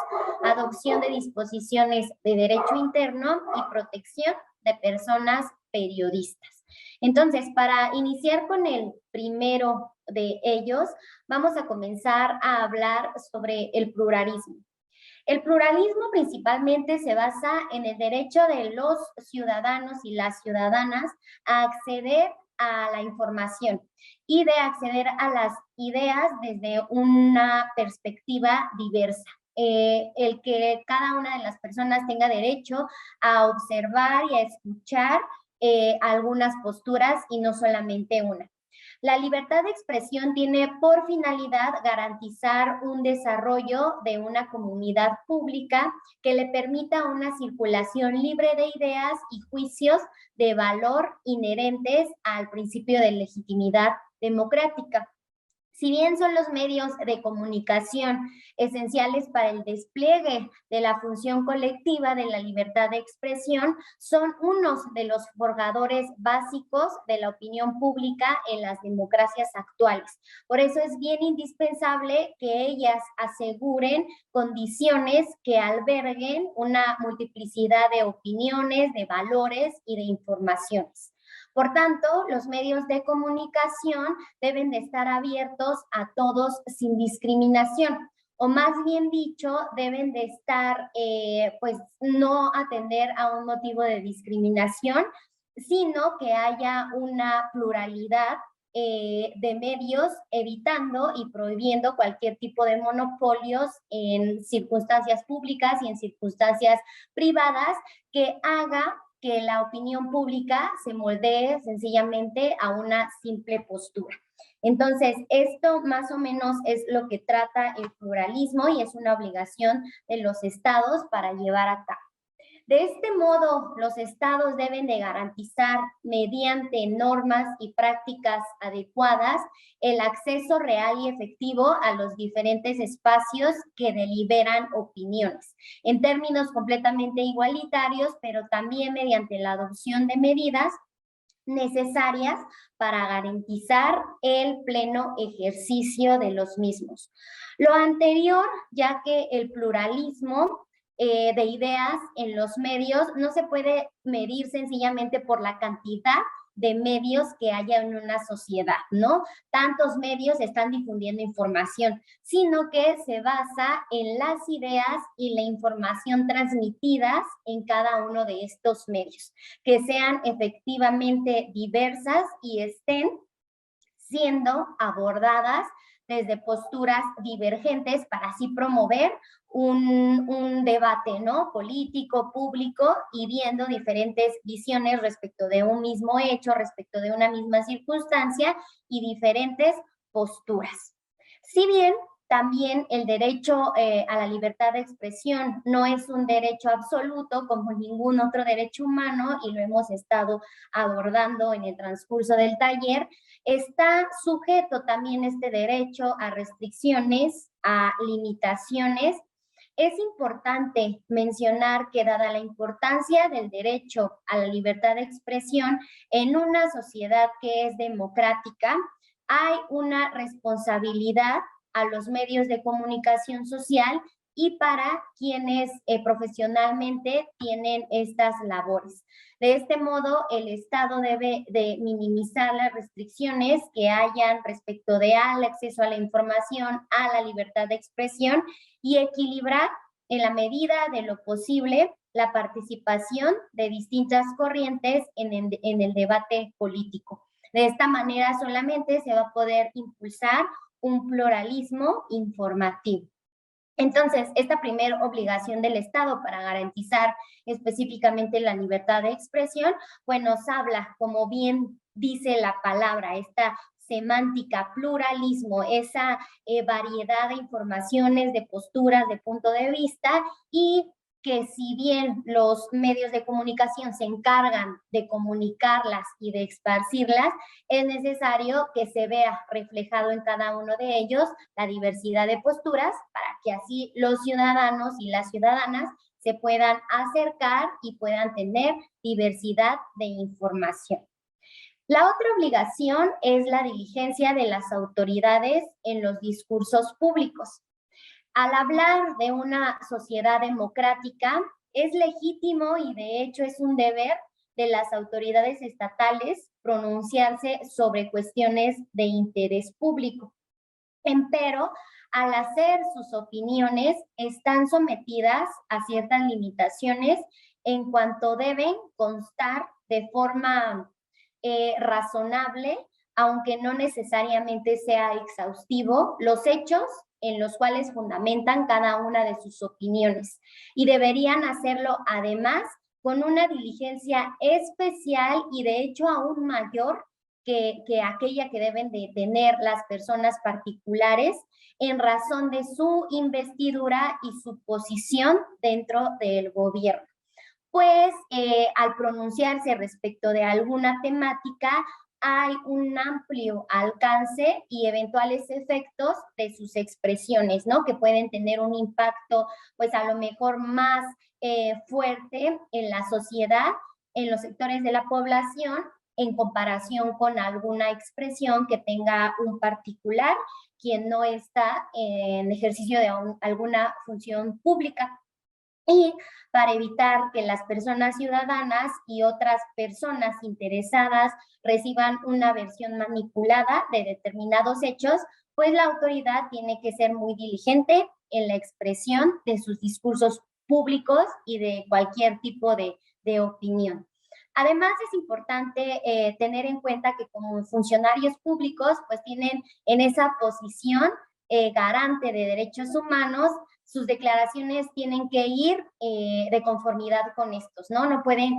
adopción de disposiciones de derecho interno y protección de personas periodistas. Entonces, para iniciar con el primero de ellos, vamos a comenzar a hablar sobre el pluralismo. El pluralismo principalmente se basa en el derecho de los ciudadanos y las ciudadanas a acceder a la información y de acceder a las ideas desde una perspectiva diversa. El que cada una de las personas tenga derecho a observar y a escuchar algunas posturas y no solamente una. La libertad de expresión tiene por finalidad garantizar un desarrollo de una comunidad pública que le permita una circulación libre de ideas y juicios de valor inherentes al principio de legitimidad democrática. Si bien son los medios de comunicación esenciales para el despliegue de la función colectiva de la libertad de expresión, son unos de los forjadores básicos de la opinión pública en las democracias actuales. Por eso es bien indispensable que ellas aseguren condiciones que alberguen una multiplicidad de opiniones, de valores y de informaciones. Por tanto, los medios de comunicación deben de estar abiertos a todos sin discriminación, o más bien dicho, deben de estar, pues no atender a un motivo de discriminación, sino que haya una pluralidad de medios, evitando y prohibiendo cualquier tipo de monopolios en circunstancias públicas y en circunstancias privadas que haga que la opinión pública se moldee sencillamente a una simple postura. Entonces, esto más o menos es lo que trata el pluralismo y es una obligación de los estados para llevar a cabo. De este modo, los estados deben de garantizar mediante normas y prácticas adecuadas el acceso real y efectivo a los diferentes espacios que deliberan opiniones, en términos completamente igualitarios, pero también mediante la adopción de medidas necesarias para garantizar el pleno ejercicio de los mismos. Lo anterior, ya que el pluralismo de ideas en los medios no se puede medir sencillamente por la cantidad de medios que haya en una sociedad, ¿no? Tantos medios están difundiendo información, sino que se basa en las ideas y la información transmitidas en cada uno de estos medios, que sean efectivamente diversas y estén siendo abordadas desde posturas divergentes para así promover un debate, ¿no? Político, público, y viendo diferentes visiones respecto de un mismo hecho, respecto de una misma circunstancia y diferentes posturas. Si bien también el derecho a la libertad de expresión no es un derecho absoluto como ningún otro derecho humano, y lo hemos estado abordando en el transcurso del taller, está sujeto también este derecho a restricciones, a limitaciones. Es importante mencionar que dada la importancia del derecho a la libertad de expresión en una sociedad que es democrática, hay una responsabilidad a los medios de comunicación social y para quienes profesionalmente tienen estas labores. De este modo, el Estado debe de minimizar las restricciones que hayan respecto de al acceso a la información, a la libertad de expresión, y equilibrar en la medida de lo posible la participación de distintas corrientes en el debate político. De esta manera solamente se va a poder impulsar un pluralismo informativo. Entonces, esta primera obligación del Estado para garantizar específicamente la libertad de expresión, pues nos habla, como bien dice la palabra, esta semántica, pluralismo, esa variedad de informaciones, de posturas, de punto de vista, y que si bien los medios de comunicación se encargan de comunicarlas y de esparcirlas, es necesario que se vea reflejado en cada uno de ellos la diversidad de posturas para que así los ciudadanos y las ciudadanas se puedan acercar y puedan tener diversidad de información. La otra obligación es la diligencia de las autoridades en los discursos públicos. Al hablar de una sociedad democrática, es legítimo y de hecho es un deber de las autoridades estatales pronunciarse sobre cuestiones de interés público. Empero, al hacer sus opiniones, están sometidas a ciertas limitaciones en cuanto deben constar de forma razonable, aunque no necesariamente sea exhaustivo, los hechos en los cuales fundamentan cada una de sus opiniones, y deberían hacerlo además con una diligencia especial y de hecho aún mayor que aquella que deben de tener las personas particulares en razón de su investidura y su posición dentro del gobierno. Pues al pronunciarse respecto de alguna temática, hay un amplio alcance y eventuales efectos de sus expresiones, ¿no? Que pueden tener un impacto, pues a lo mejor más fuerte en la sociedad, en los sectores de la población, en comparación con alguna expresión que tenga un particular, quien no está en ejercicio de alguna función pública. Y para evitar que las personas ciudadanas y otras personas interesadas reciban una versión manipulada de determinados hechos, pues la autoridad tiene que ser muy diligente en la expresión de sus discursos públicos y de cualquier tipo de opinión. Además, es importante tener en cuenta que como funcionarios públicos, pues tienen en esa posición garante de derechos humanos, sus declaraciones tienen que ir de conformidad con estos, ¿no? No pueden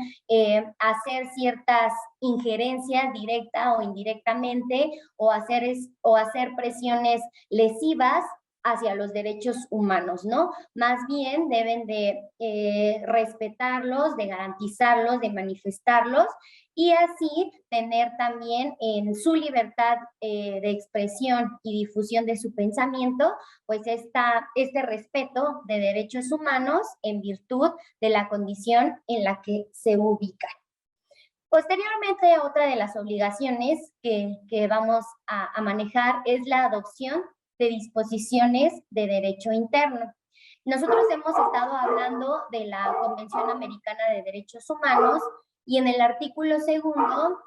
hacer ciertas injerencias directa o indirectamente o hacer presiones lesivas hacia los derechos humanos, ¿no? Más bien deben de respetarlos, de garantizarlos, de manifestarlos y así tener también en su libertad de expresión y difusión de su pensamiento, pues este respeto de derechos humanos en virtud de la condición en la que se ubican. Posteriormente, otra de las obligaciones que vamos a manejar es la adopción de disposiciones de derecho interno. Nosotros hemos estado hablando de la Convención Americana de Derechos Humanos y en el artículo 2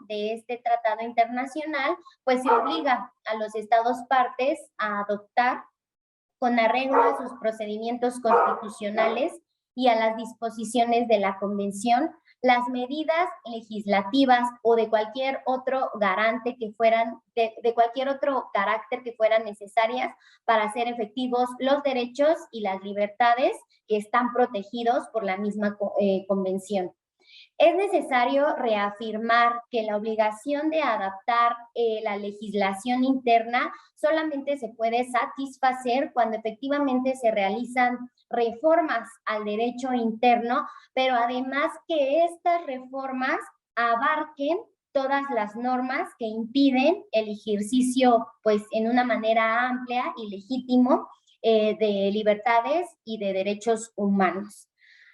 de este tratado internacional, pues se obliga a los estados partes a adoptar con arreglo a sus procedimientos constitucionales y a las disposiciones de la Convención, las medidas legislativas o de cualquier otro garante que fueran, de cualquier otro carácter que fueran necesarias para hacer efectivos los derechos y las libertades que están protegidos por la misma Convención. Es necesario reafirmar que la obligación de adaptar la legislación interna solamente se puede satisfacer cuando efectivamente se realizan reformas al derecho interno, pero además que estas reformas abarquen todas las normas que impiden el ejercicio, pues, en una manera amplia y legítimo de libertades y de derechos humanos.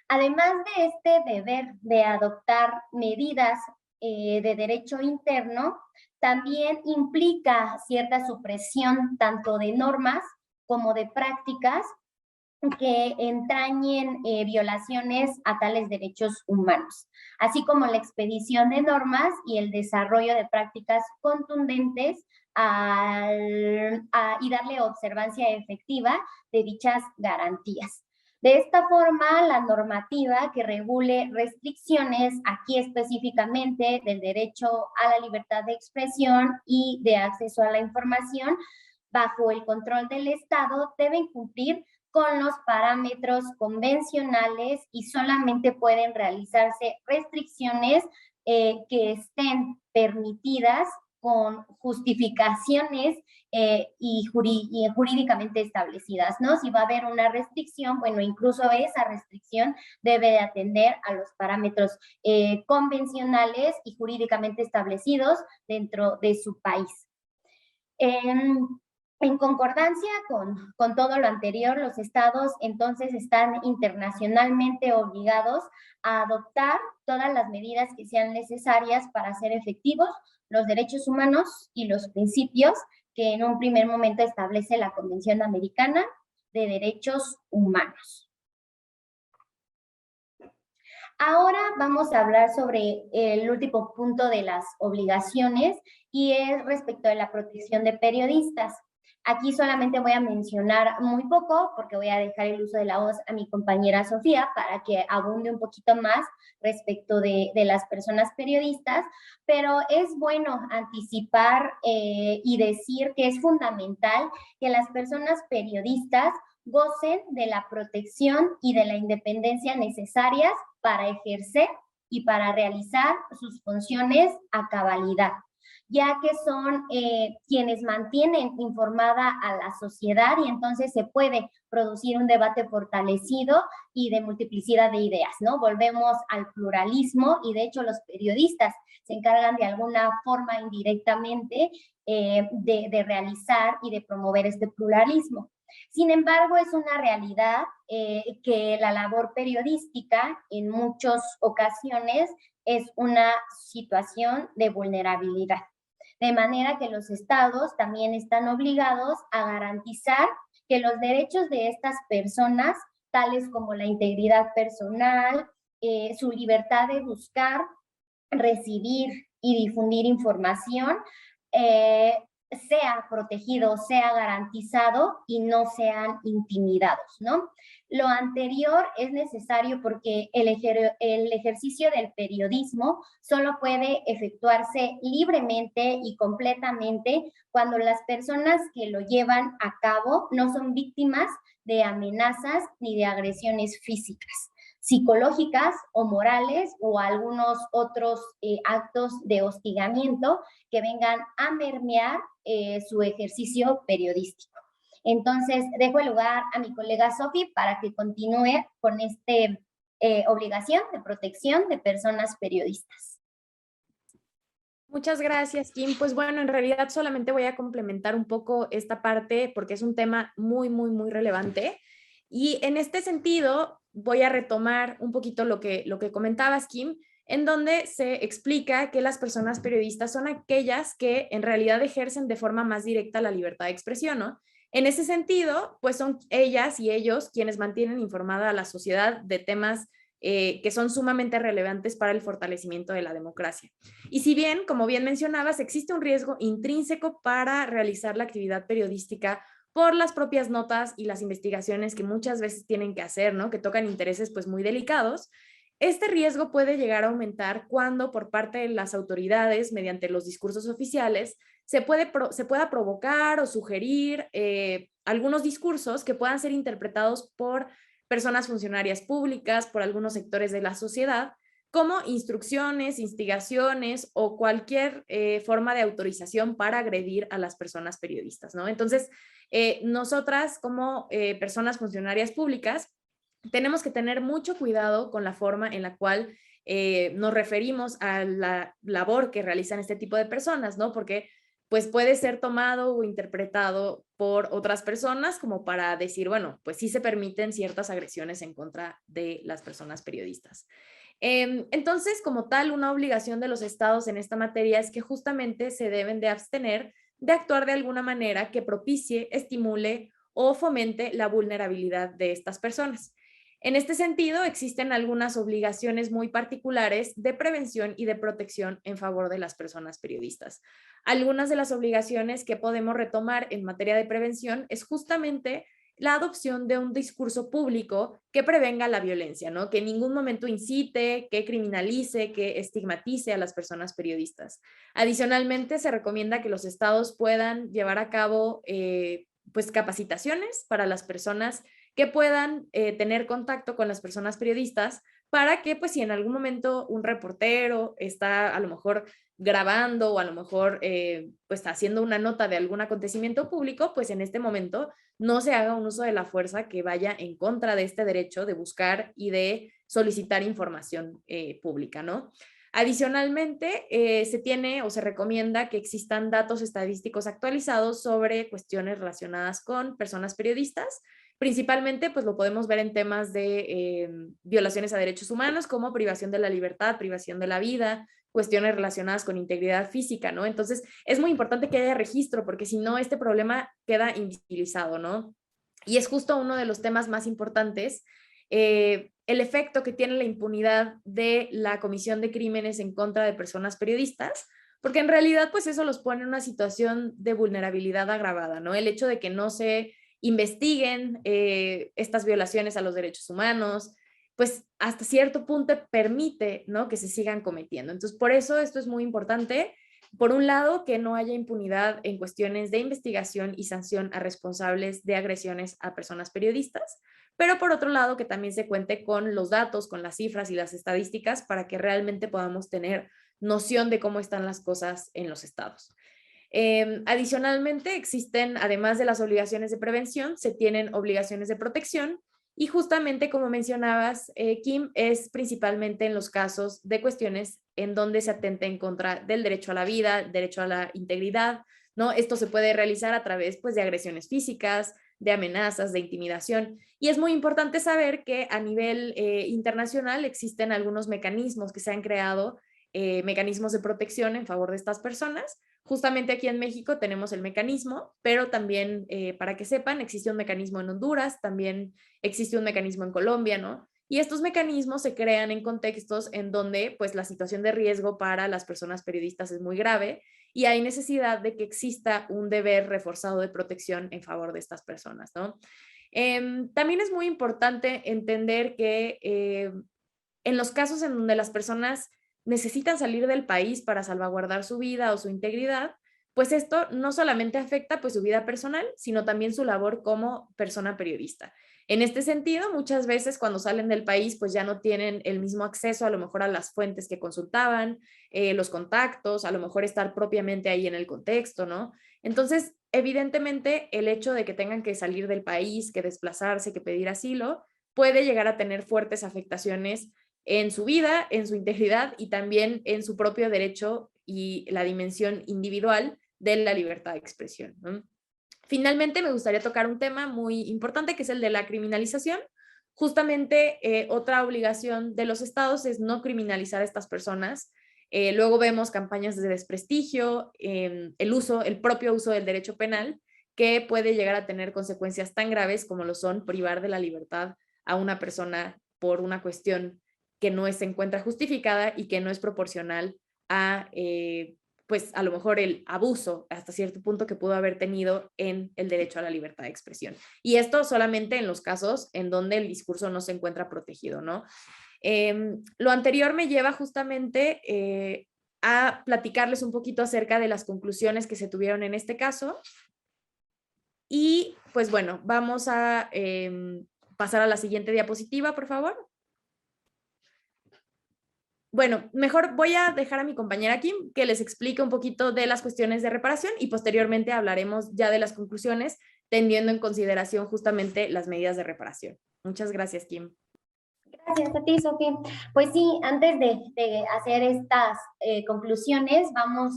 Además de este deber de adoptar medidas de derecho interno, también implica cierta supresión tanto de normas como de prácticas que entrañen violaciones a tales derechos humanos, así como la expedición de normas y el desarrollo de prácticas contundentes y darle observancia efectiva de dichas garantías. De esta forma, la normativa que regule restricciones, aquí específicamente del derecho a la libertad de expresión y de acceso a la información, bajo el control del Estado, deben cumplir con los parámetros convencionales y solamente pueden realizarse restricciones que estén permitidas con justificaciones y jurídicamente establecidas, ¿no? Si va a haber una restricción, bueno, incluso esa restricción debe de atender a los parámetros convencionales y jurídicamente establecidos dentro de su país. En concordancia con todo lo anterior, los estados entonces están internacionalmente obligados a adoptar todas las medidas que sean necesarias para hacer efectivos los derechos humanos y los principios que en un primer momento establece la Convención Americana de Derechos Humanos. Ahora vamos a hablar sobre el último punto de las obligaciones y es respecto de la protección de periodistas. Aquí solamente voy a mencionar muy poco porque voy a dejar el uso de la voz a mi compañera Sofía para que abunde un poquito más respecto de las personas periodistas, pero es bueno anticipar y decir que es fundamental que las personas periodistas gocen de la protección y de la independencia necesarias para ejercer y para realizar sus funciones a cabalidad, ya que son quienes mantienen informada a la sociedad y entonces se puede producir un debate fortalecido y de multiplicidad de ideas, ¿no? Volvemos al pluralismo y de hecho los periodistas se encargan de alguna forma indirectamente de realizar y de promover este pluralismo. Sin embargo, es una realidad que la labor periodística en muchas ocasiones es una situación de vulnerabilidad. De manera que los estados también están obligados a garantizar que los derechos de estas personas, tales como la integridad personal, su libertad de buscar, recibir y difundir información, sea protegido, sea garantizado y no sean intimidados, ¿no? Lo anterior es necesario porque el ejercicio del periodismo solo puede efectuarse libremente y completamente cuando las personas que lo llevan a cabo no son víctimas de amenazas ni de agresiones físicas, psicológicas o morales o algunos otros actos de hostigamiento que vengan a mermear su ejercicio periodístico. Entonces, dejo el lugar a mi colega Sofi para que continúe con esta obligación de protección de personas periodistas. Muchas gracias, Kim. Pues bueno, en realidad solamente voy a complementar un poco esta parte porque es un tema muy, muy, muy relevante. Y en este sentido, voy a retomar un poquito lo que comentabas, Kim, en donde se explica que las personas periodistas son aquellas que en realidad ejercen de forma más directa la libertad de expresión, ¿no? En ese sentido, pues son ellas y ellos quienes mantienen informada a la sociedad de temas que son sumamente relevantes para el fortalecimiento de la democracia. Y si bien, como bien mencionabas, existe un riesgo intrínseco para realizar la actividad periodística por las propias notas y las investigaciones que muchas veces tienen que hacer, ¿no? Que tocan intereses pues muy delicados. Este riesgo puede llegar a aumentar cuando por parte de las autoridades, mediante los discursos oficiales, se pueda provocar o sugerir algunos discursos que puedan ser interpretados por personas funcionarias públicas, por algunos sectores de la sociedad, como instrucciones, instigaciones o cualquier forma de autorización para agredir a las personas periodistas, ¿no? Entonces, nosotras como personas funcionarias públicas tenemos que tener mucho cuidado con la forma en la cual nos referimos a la labor que realizan este tipo de personas, ¿no? Porque pues puede ser tomado o interpretado por otras personas como para decir, bueno, pues sí se permiten ciertas agresiones en contra de las personas periodistas. Entonces, como tal, una obligación de los estados en esta materia es que justamente se deben de abstener de actuar de alguna manera que propicie, estimule o fomente la vulnerabilidad de estas personas. En este sentido, existen algunas obligaciones muy particulares de prevención y de protección en favor de las personas periodistas. Algunas de las obligaciones que podemos retomar en materia de prevención es justamente la adopción de un discurso público que prevenga la violencia, ¿no? Que en ningún momento incite, que criminalice, que estigmatice a las personas periodistas. Adicionalmente, se recomienda que los estados puedan llevar a cabo pues capacitaciones para las personas que puedan tener contacto con las personas periodistas para que, pues, si en algún momento un reportero está a lo mejor grabando o a lo mejor pues haciendo una nota de algún acontecimiento público, pues en este momento no se haga un uso de la fuerza que vaya en contra de este derecho de buscar y de solicitar información pública, ¿no? Adicionalmente, se tiene o se recomienda que existan datos estadísticos actualizados sobre cuestiones relacionadas con personas periodistas. Principalmente, pues lo podemos ver en temas de violaciones a derechos humanos como privación de la libertad, privación de la vida, cuestiones relacionadas con integridad física, ¿no? Entonces, es muy importante que haya registro porque si no, este problema queda invisibilizado, ¿no? Y es justo uno de los temas más importantes, el efecto que tiene la impunidad de la comisión de crímenes en contra de personas periodistas, porque en realidad, pues eso los pone en una situación de vulnerabilidad agravada, ¿no? El hecho de que no se investiguen estas violaciones a los derechos humanos, pues hasta cierto punto permite, ¿no? Que se sigan cometiendo. Entonces, por eso esto es muy importante. Por un lado, que no haya impunidad en cuestiones de investigación y sanción a responsables de agresiones a personas periodistas, pero por otro lado, que también se cuente con los datos, con las cifras y las estadísticas para que realmente podamos tener noción de cómo están las cosas en los estados. Adicionalmente, existen, además de las obligaciones de prevención, se tienen obligaciones de protección y justamente como mencionabas, Kim, es principalmente en los casos de cuestiones en donde se atenta en contra del derecho a la vida, derecho a la integridad, ¿no? Esto se puede realizar a través, pues, de agresiones físicas, de amenazas, de intimidación. Y es muy importante saber que a nivel internacional existen algunos mecanismos que se han creado, mecanismos de protección en favor de estas personas. Justamente aquí en México tenemos el mecanismo, pero también para que sepan, existe un mecanismo en Honduras, también existe un mecanismo en Colombia, ¿no? Y estos mecanismos se crean en contextos en donde pues la situación de riesgo para las personas periodistas es muy grave y hay necesidad de que exista un deber reforzado de protección en favor de estas personas, ¿no? También es muy importante entender que en los casos en donde las personas necesitan salir del país para salvaguardar su vida o su integridad, pues esto no solamente afecta pues su vida personal, sino también su labor como persona periodista. En este sentido, muchas veces cuando salen del país, pues ya no tienen el mismo acceso a lo mejor a las fuentes que consultaban, los contactos, a lo mejor estar propiamente ahí en el contexto, ¿no? Entonces, evidentemente, el hecho de que tengan que salir del país, que desplazarse, que pedir asilo, puede llegar a tener fuertes afectaciones en su vida, en su integridad y también en su propio derecho y la dimensión individual de la libertad de expresión, ¿no? Finalmente, me gustaría tocar un tema muy importante que es el de la criminalización. Justamente otra obligación de los estados es no criminalizar a estas personas. Luego vemos campañas de desprestigio, el propio uso del derecho penal, que puede llegar a tener consecuencias tan graves como lo son privar de la libertad a una persona por una cuestión que no se encuentra justificada y que no es proporcional a pues a lo mejor el abuso hasta cierto punto que pudo haber tenido en el derecho a la libertad de expresión. Y esto solamente en los casos en donde el discurso no se encuentra protegido, ¿no? Lo anterior me lleva justamente a platicarles un poquito acerca de las conclusiones que se tuvieron en este caso. Y pues bueno, vamos a pasar a la siguiente diapositiva, por favor. Bueno, mejor voy a dejar a mi compañera Kim que les explique un poquito de las cuestiones de reparación y posteriormente hablaremos ya de las conclusiones, teniendo en consideración justamente las medidas de reparación. Muchas gracias, Kim. Gracias a ti, Sofía. Pues sí, antes de hacer estas conclusiones, vamos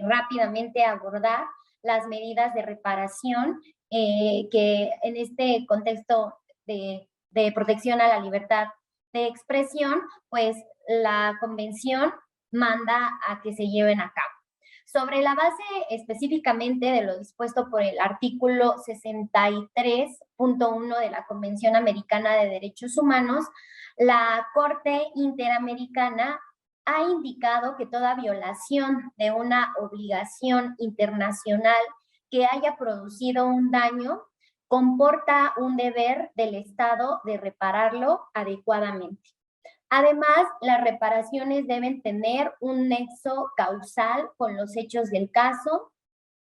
rápidamente a abordar las medidas de reparación que en este contexto de protección a la libertad de expresión, pues la convención manda a que se lleven a cabo. Sobre la base específicamente de lo dispuesto por el artículo 63.1 de la Convención Americana de Derechos Humanos, la Corte Interamericana ha indicado que toda violación de una obligación internacional que haya producido un daño comporta un deber del Estado de repararlo adecuadamente. Además, las reparaciones deben tener un nexo causal con los hechos del caso,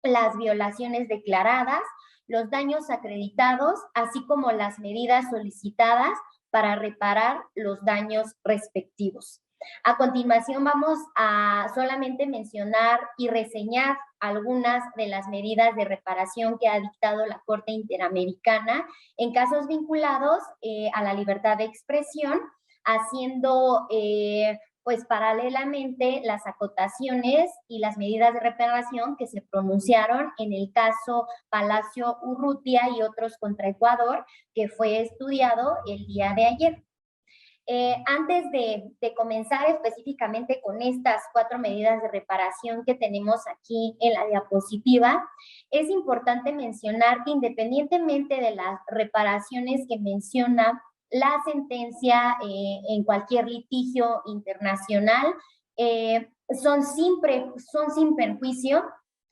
las violaciones declaradas, los daños acreditados, así como las medidas solicitadas para reparar los daños respectivos. A continuación vamos a solamente mencionar y reseñar algunas de las medidas de reparación que ha dictado la Corte Interamericana en casos vinculados a la libertad de expresión, haciendo pues paralelamente las acotaciones y las medidas de reparación que se pronunciaron en el caso Palacio Urrutia y otros contra Ecuador, que fue estudiado el día de ayer. Antes de comenzar específicamente con estas 4 medidas de reparación que tenemos aquí en la diapositiva, es importante mencionar que independientemente de las reparaciones que menciona la sentencia en cualquier litigio internacional, son sin perjuicio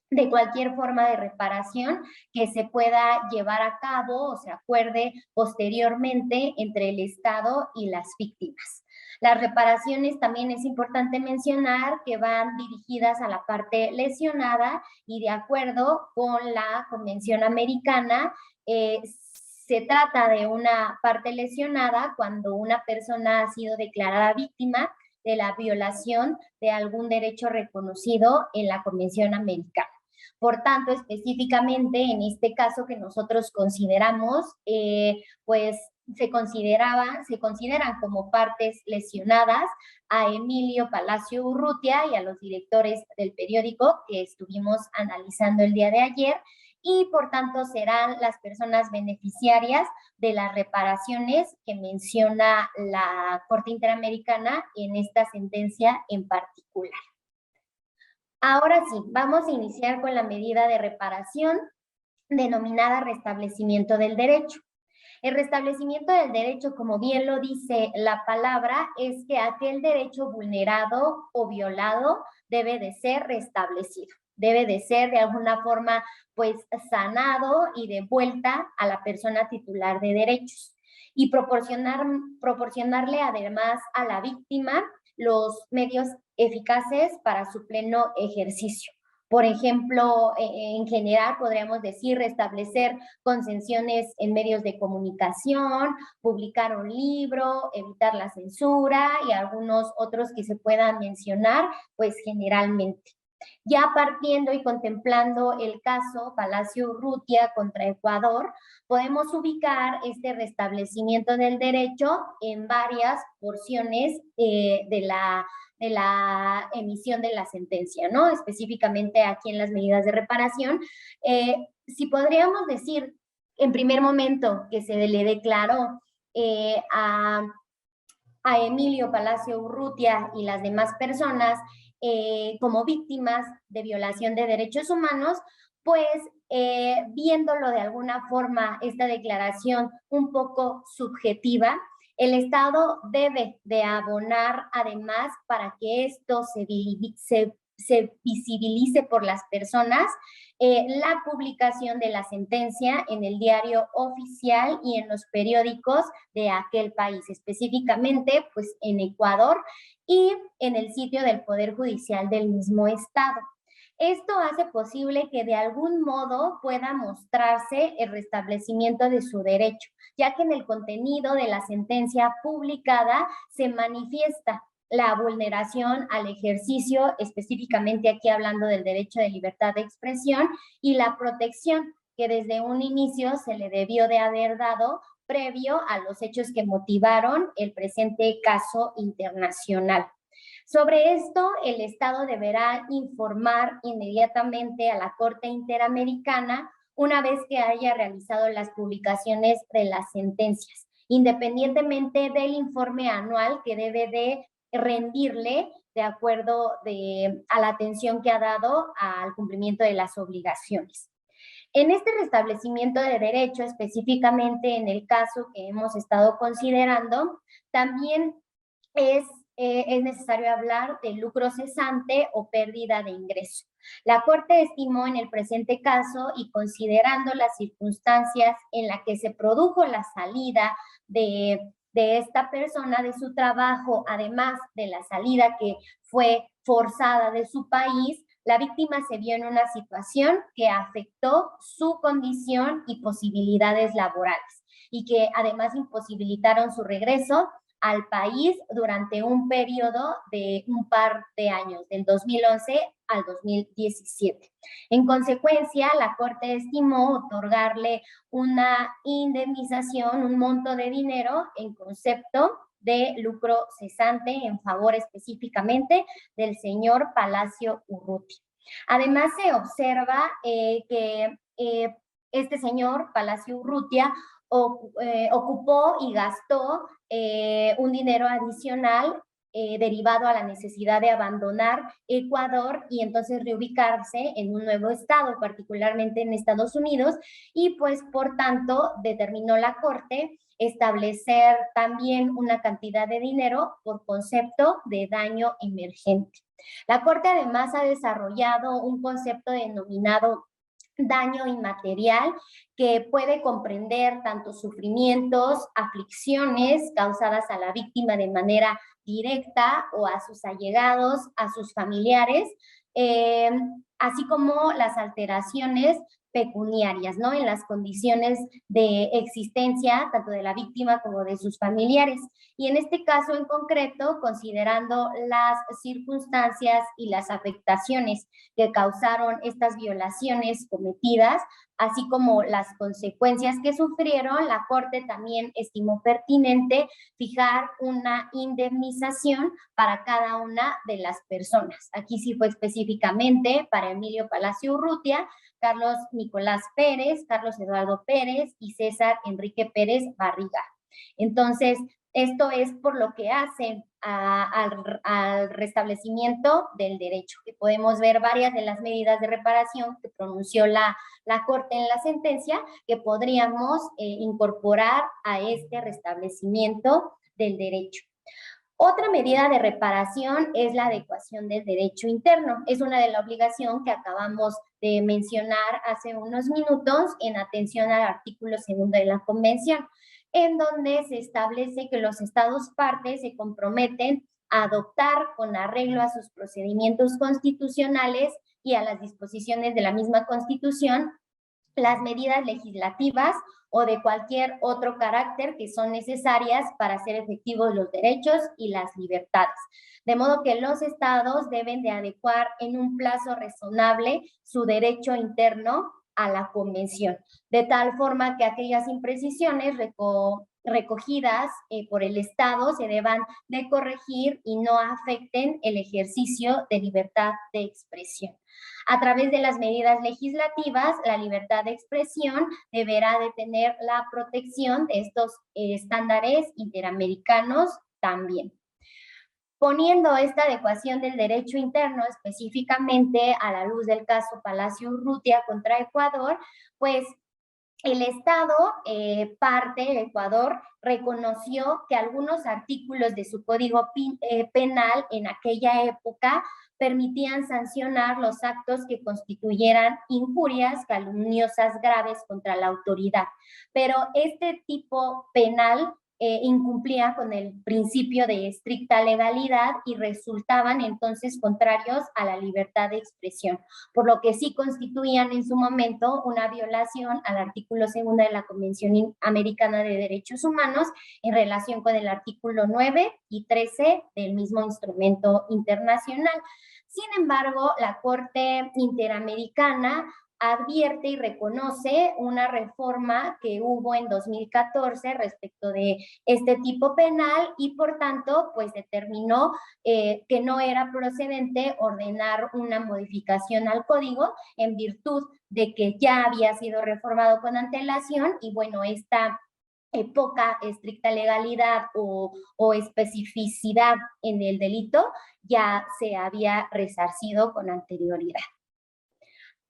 de cualquier forma de reparación que se pueda llevar a cabo o se acuerde posteriormente entre el Estado y las víctimas. Las reparaciones también es importante mencionar que van dirigidas a la parte lesionada y de acuerdo con la Convención Americana, se trata de una parte lesionada cuando una persona ha sido declarada víctima de la violación de algún derecho reconocido en la Convención Americana. Por tanto, específicamente en este caso que nosotros consideramos, pues se consideran como partes lesionadas a Emilio Palacio Urrutia y a los directores del periódico que estuvimos analizando el día de ayer, y por tanto serán las personas beneficiarias de las reparaciones que menciona la Corte Interamericana en esta sentencia en particular. Ahora sí, vamos a iniciar con la medida de reparación denominada restablecimiento del derecho. El restablecimiento del derecho, como bien lo dice la palabra, es que aquel derecho vulnerado o violado debe de ser restablecido. debe de ser de alguna forma pues sanado y de vuelta a la persona titular de derechos y proporcionarle además a la víctima los medios eficaces para su pleno ejercicio. Por ejemplo, en general podríamos decir restablecer concesiones en medios de comunicación, publicar un libro, evitar la censura y algunos otros que se puedan mencionar, pues generalmente. Ya partiendo y contemplando el caso Palacio Urrutia contra Ecuador, podemos ubicar este restablecimiento del derecho en varias porciones de la emisión de la sentencia, ¿no? Específicamente aquí en las medidas de reparación. Si podríamos decir en primer momento que se le declaró a Emilio Palacio Urrutia y las demás personas como víctimas de violación de derechos humanos, pues viéndolo de alguna forma, esta declaración un poco subjetiva, el Estado debe de abonar además para que esto se visibilice por las personas, la publicación de la sentencia en el diario oficial y en los periódicos de aquel país, específicamente pues en Ecuador y en el sitio del Poder Judicial del mismo estado. Esto hace posible que de algún modo pueda mostrarse el restablecimiento de su derecho, ya que en el contenido de la sentencia publicada se manifiesta la vulneración al ejercicio, específicamente aquí hablando del derecho de libertad de expresión, y la protección que desde un inicio se le debió de haber dado previo a los hechos que motivaron el presente caso internacional. Sobre esto, el Estado deberá informar inmediatamente a la Corte Interamericana una vez que haya realizado las publicaciones de las sentencias, independientemente del informe anual que debe de rendirle de acuerdo a la atención que ha dado al cumplimiento de las obligaciones. En este restablecimiento de derecho, específicamente en el caso que hemos estado considerando, también es necesario hablar de lucro cesante o pérdida de ingreso. La Corte estimó en el presente caso y considerando las circunstancias en las que se produjo la salida de esta persona de su trabajo, además de la salida que fue forzada de su país, la víctima se vio en una situación que afectó su condición y posibilidades laborales y que además imposibilitaron su regreso al país durante un periodo de un par de años, del 2011 al 2017. En consecuencia, la Corte estimó otorgarle una indemnización, un monto de dinero en concepto de lucro cesante en favor específicamente del señor Palacio Urrutia. Además, se observa que este señor Palacio Urrutia ocupó y gastó un dinero adicional derivado a la necesidad de abandonar Ecuador y entonces reubicarse en un nuevo estado, particularmente en Estados Unidos, y pues por tanto determinó la Corte establecer también una cantidad de dinero por concepto de daño emergente. La Corte además ha desarrollado un concepto denominado daño inmaterial que puede comprender tanto sufrimientos, aflicciones causadas a la víctima de manera directa o a sus allegados, a sus familiares, así como las alteraciones pecuniarias, ¿no? En las condiciones de existencia tanto de la víctima como de sus familiares. Y en este caso en concreto, considerando las circunstancias y las afectaciones que causaron estas violaciones cometidas, así como las consecuencias que sufrieron, la Corte también estimó pertinente fijar una indemnización para cada una de las personas. Aquí sí fue específicamente para Emilio Palacio Urrutia, Carlos Nicolás Pérez, Carlos Eduardo Pérez y César Enrique Pérez Barriga. Entonces, esto es por lo que hace al restablecimiento del derecho, que podemos ver varias de las medidas de reparación que pronunció la Corte en la sentencia, que podríamos incorporar a este restablecimiento del derecho. Otra medida de reparación es la adecuación del derecho interno. Es una de la obligación que acabamos de mencionar hace unos minutos en atención al artículo 2 de la Convención, en donde se establece que los estados partes se comprometen a adoptar con arreglo a sus procedimientos constitucionales y a las disposiciones de la misma Constitución las medidas legislativas o de cualquier otro carácter que son necesarias para hacer efectivos los derechos y las libertades. De modo que los estados deben de adecuar en un plazo razonable su derecho interno a la convención, de tal forma que aquellas imprecisiones recogidas por el Estado se deban de corregir y no afecten el ejercicio de libertad de expresión. A través de las medidas legislativas, la libertad de expresión deberá de tener la protección de estos estándares interamericanos también. Poniendo esta adecuación del derecho interno específicamente a la luz del caso Palacio Urrutia contra Ecuador, pues el Estado, el Ecuador, reconoció que algunos artículos de su código penal en aquella época permitían sancionar los actos que constituyeran injurias calumniosas graves contra la autoridad. Pero este tipo penal incumplía con el principio de estricta legalidad y resultaban entonces contrarios a la libertad de expresión, por lo que sí constituían en su momento una violación al artículo 2 de la Convención Americana de Derechos Humanos en relación con el artículo 9 y 13 del mismo instrumento internacional. Sin embargo, la Corte Interamericana advierte y reconoce una reforma que hubo en 2014 respecto de este tipo penal y por tanto pues determinó que no era procedente ordenar una modificación al código en virtud de que ya había sido reformado con antelación y bueno, esta poca estricta legalidad o especificidad en el delito ya se había resarcido con anterioridad.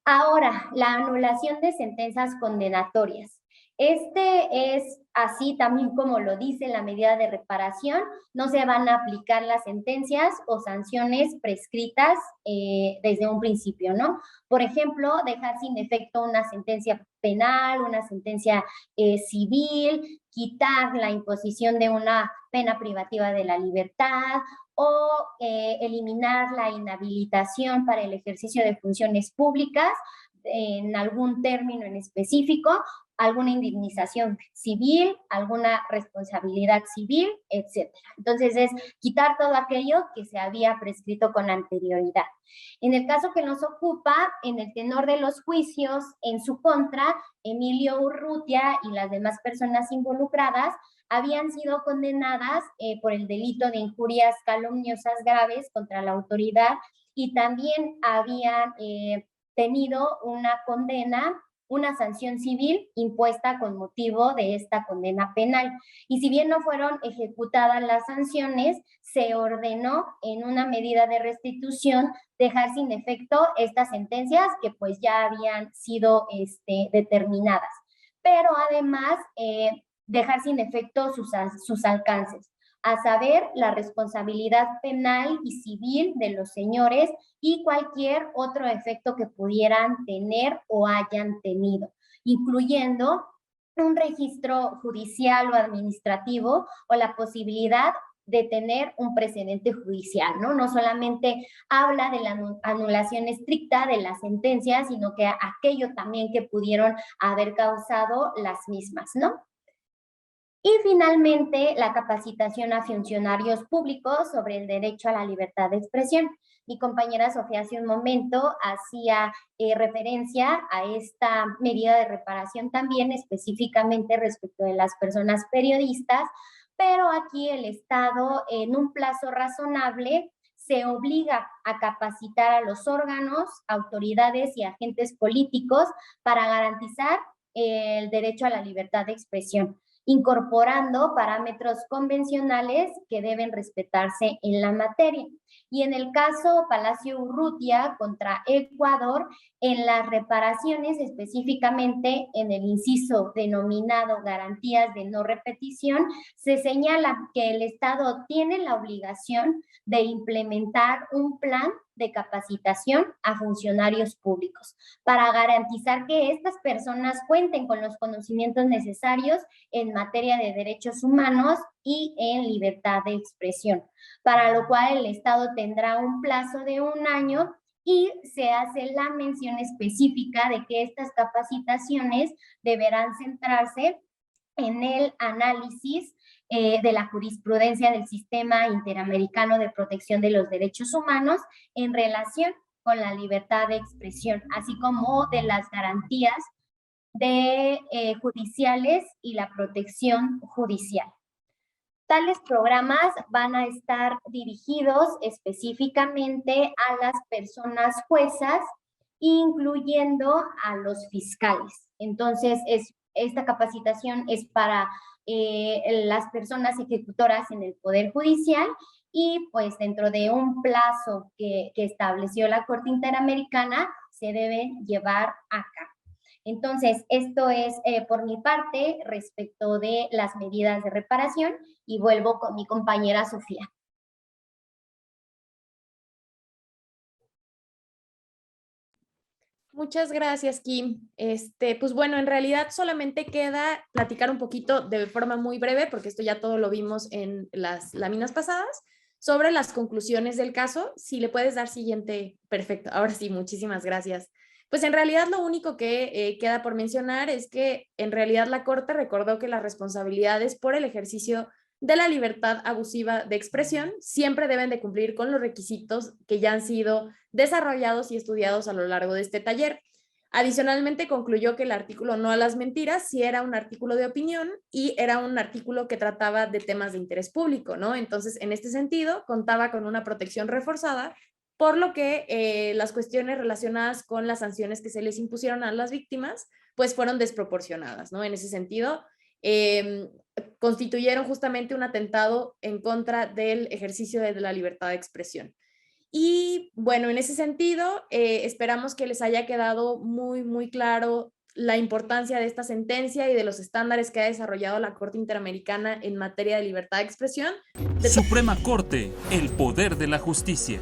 Ahora, la anulación de sentencias condenatorias. Este es así también como lo dice la medida de reparación, no se van a aplicar las sentencias o sanciones prescritas desde un principio, ¿no? Por ejemplo, dejar sin efecto una sentencia penal, una sentencia civil, quitar la imposición de una pena privativa de la libertad o eliminar la inhabilitación para el ejercicio de funciones públicas en algún término en específico, alguna indemnización civil, alguna responsabilidad civil, etc. Entonces es quitar todo aquello que se había prescrito con anterioridad. En el caso que nos ocupa, en el tenor de los juicios en su contra, Emilio Urrutia y las demás personas involucradas habían sido condenadas por el delito de injurias calumniosas graves contra la autoridad y también habían tenido una condena, una sanción civil impuesta con motivo de esta condena penal. Y si bien no fueron ejecutadas las sanciones, se ordenó en una medida de restitución dejar sin efecto estas sentencias que pues ya habían sido determinadas. Pero además dejar sin efecto sus alcances, a saber, la responsabilidad penal y civil de los señores y cualquier otro efecto que pudieran tener o hayan tenido, incluyendo un registro judicial o administrativo o la posibilidad de tener un precedente judicial, ¿no? No solamente habla de la anulación estricta de las sentencias, sino que aquello también que pudieron haber causado las mismas, ¿no? Y finalmente, la capacitación a funcionarios públicos sobre el derecho a la libertad de expresión. Mi compañera Sofía hace un momento hacía referencia a esta medida de reparación también específicamente respecto de las personas periodistas, pero aquí el Estado en un plazo razonable se obliga a capacitar a los órganos, autoridades y agentes políticos para garantizar el derecho a la libertad de expresión. incorporando parámetros convencionales que deben respetarse en la materia. Y en el caso Palacio Urrutia contra Ecuador, en las reparaciones, específicamente en el inciso denominado garantías de no repetición, se señala que el Estado tiene la obligación de implementar un plan de capacitación a funcionarios públicos para garantizar que estas personas cuenten con los conocimientos necesarios en materia de derechos humanos y en libertad de expresión, para lo cual el Estado tendrá un plazo de 1 año y se hace la mención específica de que estas capacitaciones deberán centrarse en el análisis de la jurisprudencia del Sistema Interamericano de Protección de los Derechos Humanos en relación con la libertad de expresión, así como de las garantías judiciales y la protección judicial. Tales programas van a estar dirigidos específicamente a las personas juezas, incluyendo a los fiscales. Entonces, esta capacitación es para las personas ejecutoras en el Poder Judicial y pues dentro de un plazo que estableció la Corte Interamericana se debe llevar a cabo. Entonces, esto es por mi parte respecto de las medidas de reparación y vuelvo con mi compañera Sofía. Muchas gracias, Kim. Pues bueno, en realidad solamente queda platicar un poquito de forma muy breve, porque esto ya todo lo vimos en las láminas pasadas, sobre las conclusiones del caso. Si le puedes dar siguiente, perfecto. Ahora sí, muchísimas gracias. Pues en realidad lo único que queda por mencionar es que en realidad la Corte recordó que las responsabilidades por el ejercicio de la libertad abusiva de expresión siempre deben de cumplir con los requisitos que ya han sido desarrollados y estudiados a lo largo de este taller. Adicionalmente concluyó que el artículo No a las mentiras sí era un artículo de opinión y era un artículo que trataba de temas de interés público, ¿no? Entonces, en este sentido, contaba con una protección reforzada, por lo que las cuestiones relacionadas con las sanciones que se les impusieron a las víctimas, pues fueron desproporcionadas, ¿no? En ese sentido, constituyeron justamente un atentado en contra del ejercicio de la libertad de expresión. Y bueno, en ese sentido, esperamos que les haya quedado muy claro la importancia de esta sentencia y de los estándares que ha desarrollado la Corte Interamericana en materia de libertad de expresión. Suprema Corte, el poder de la justicia.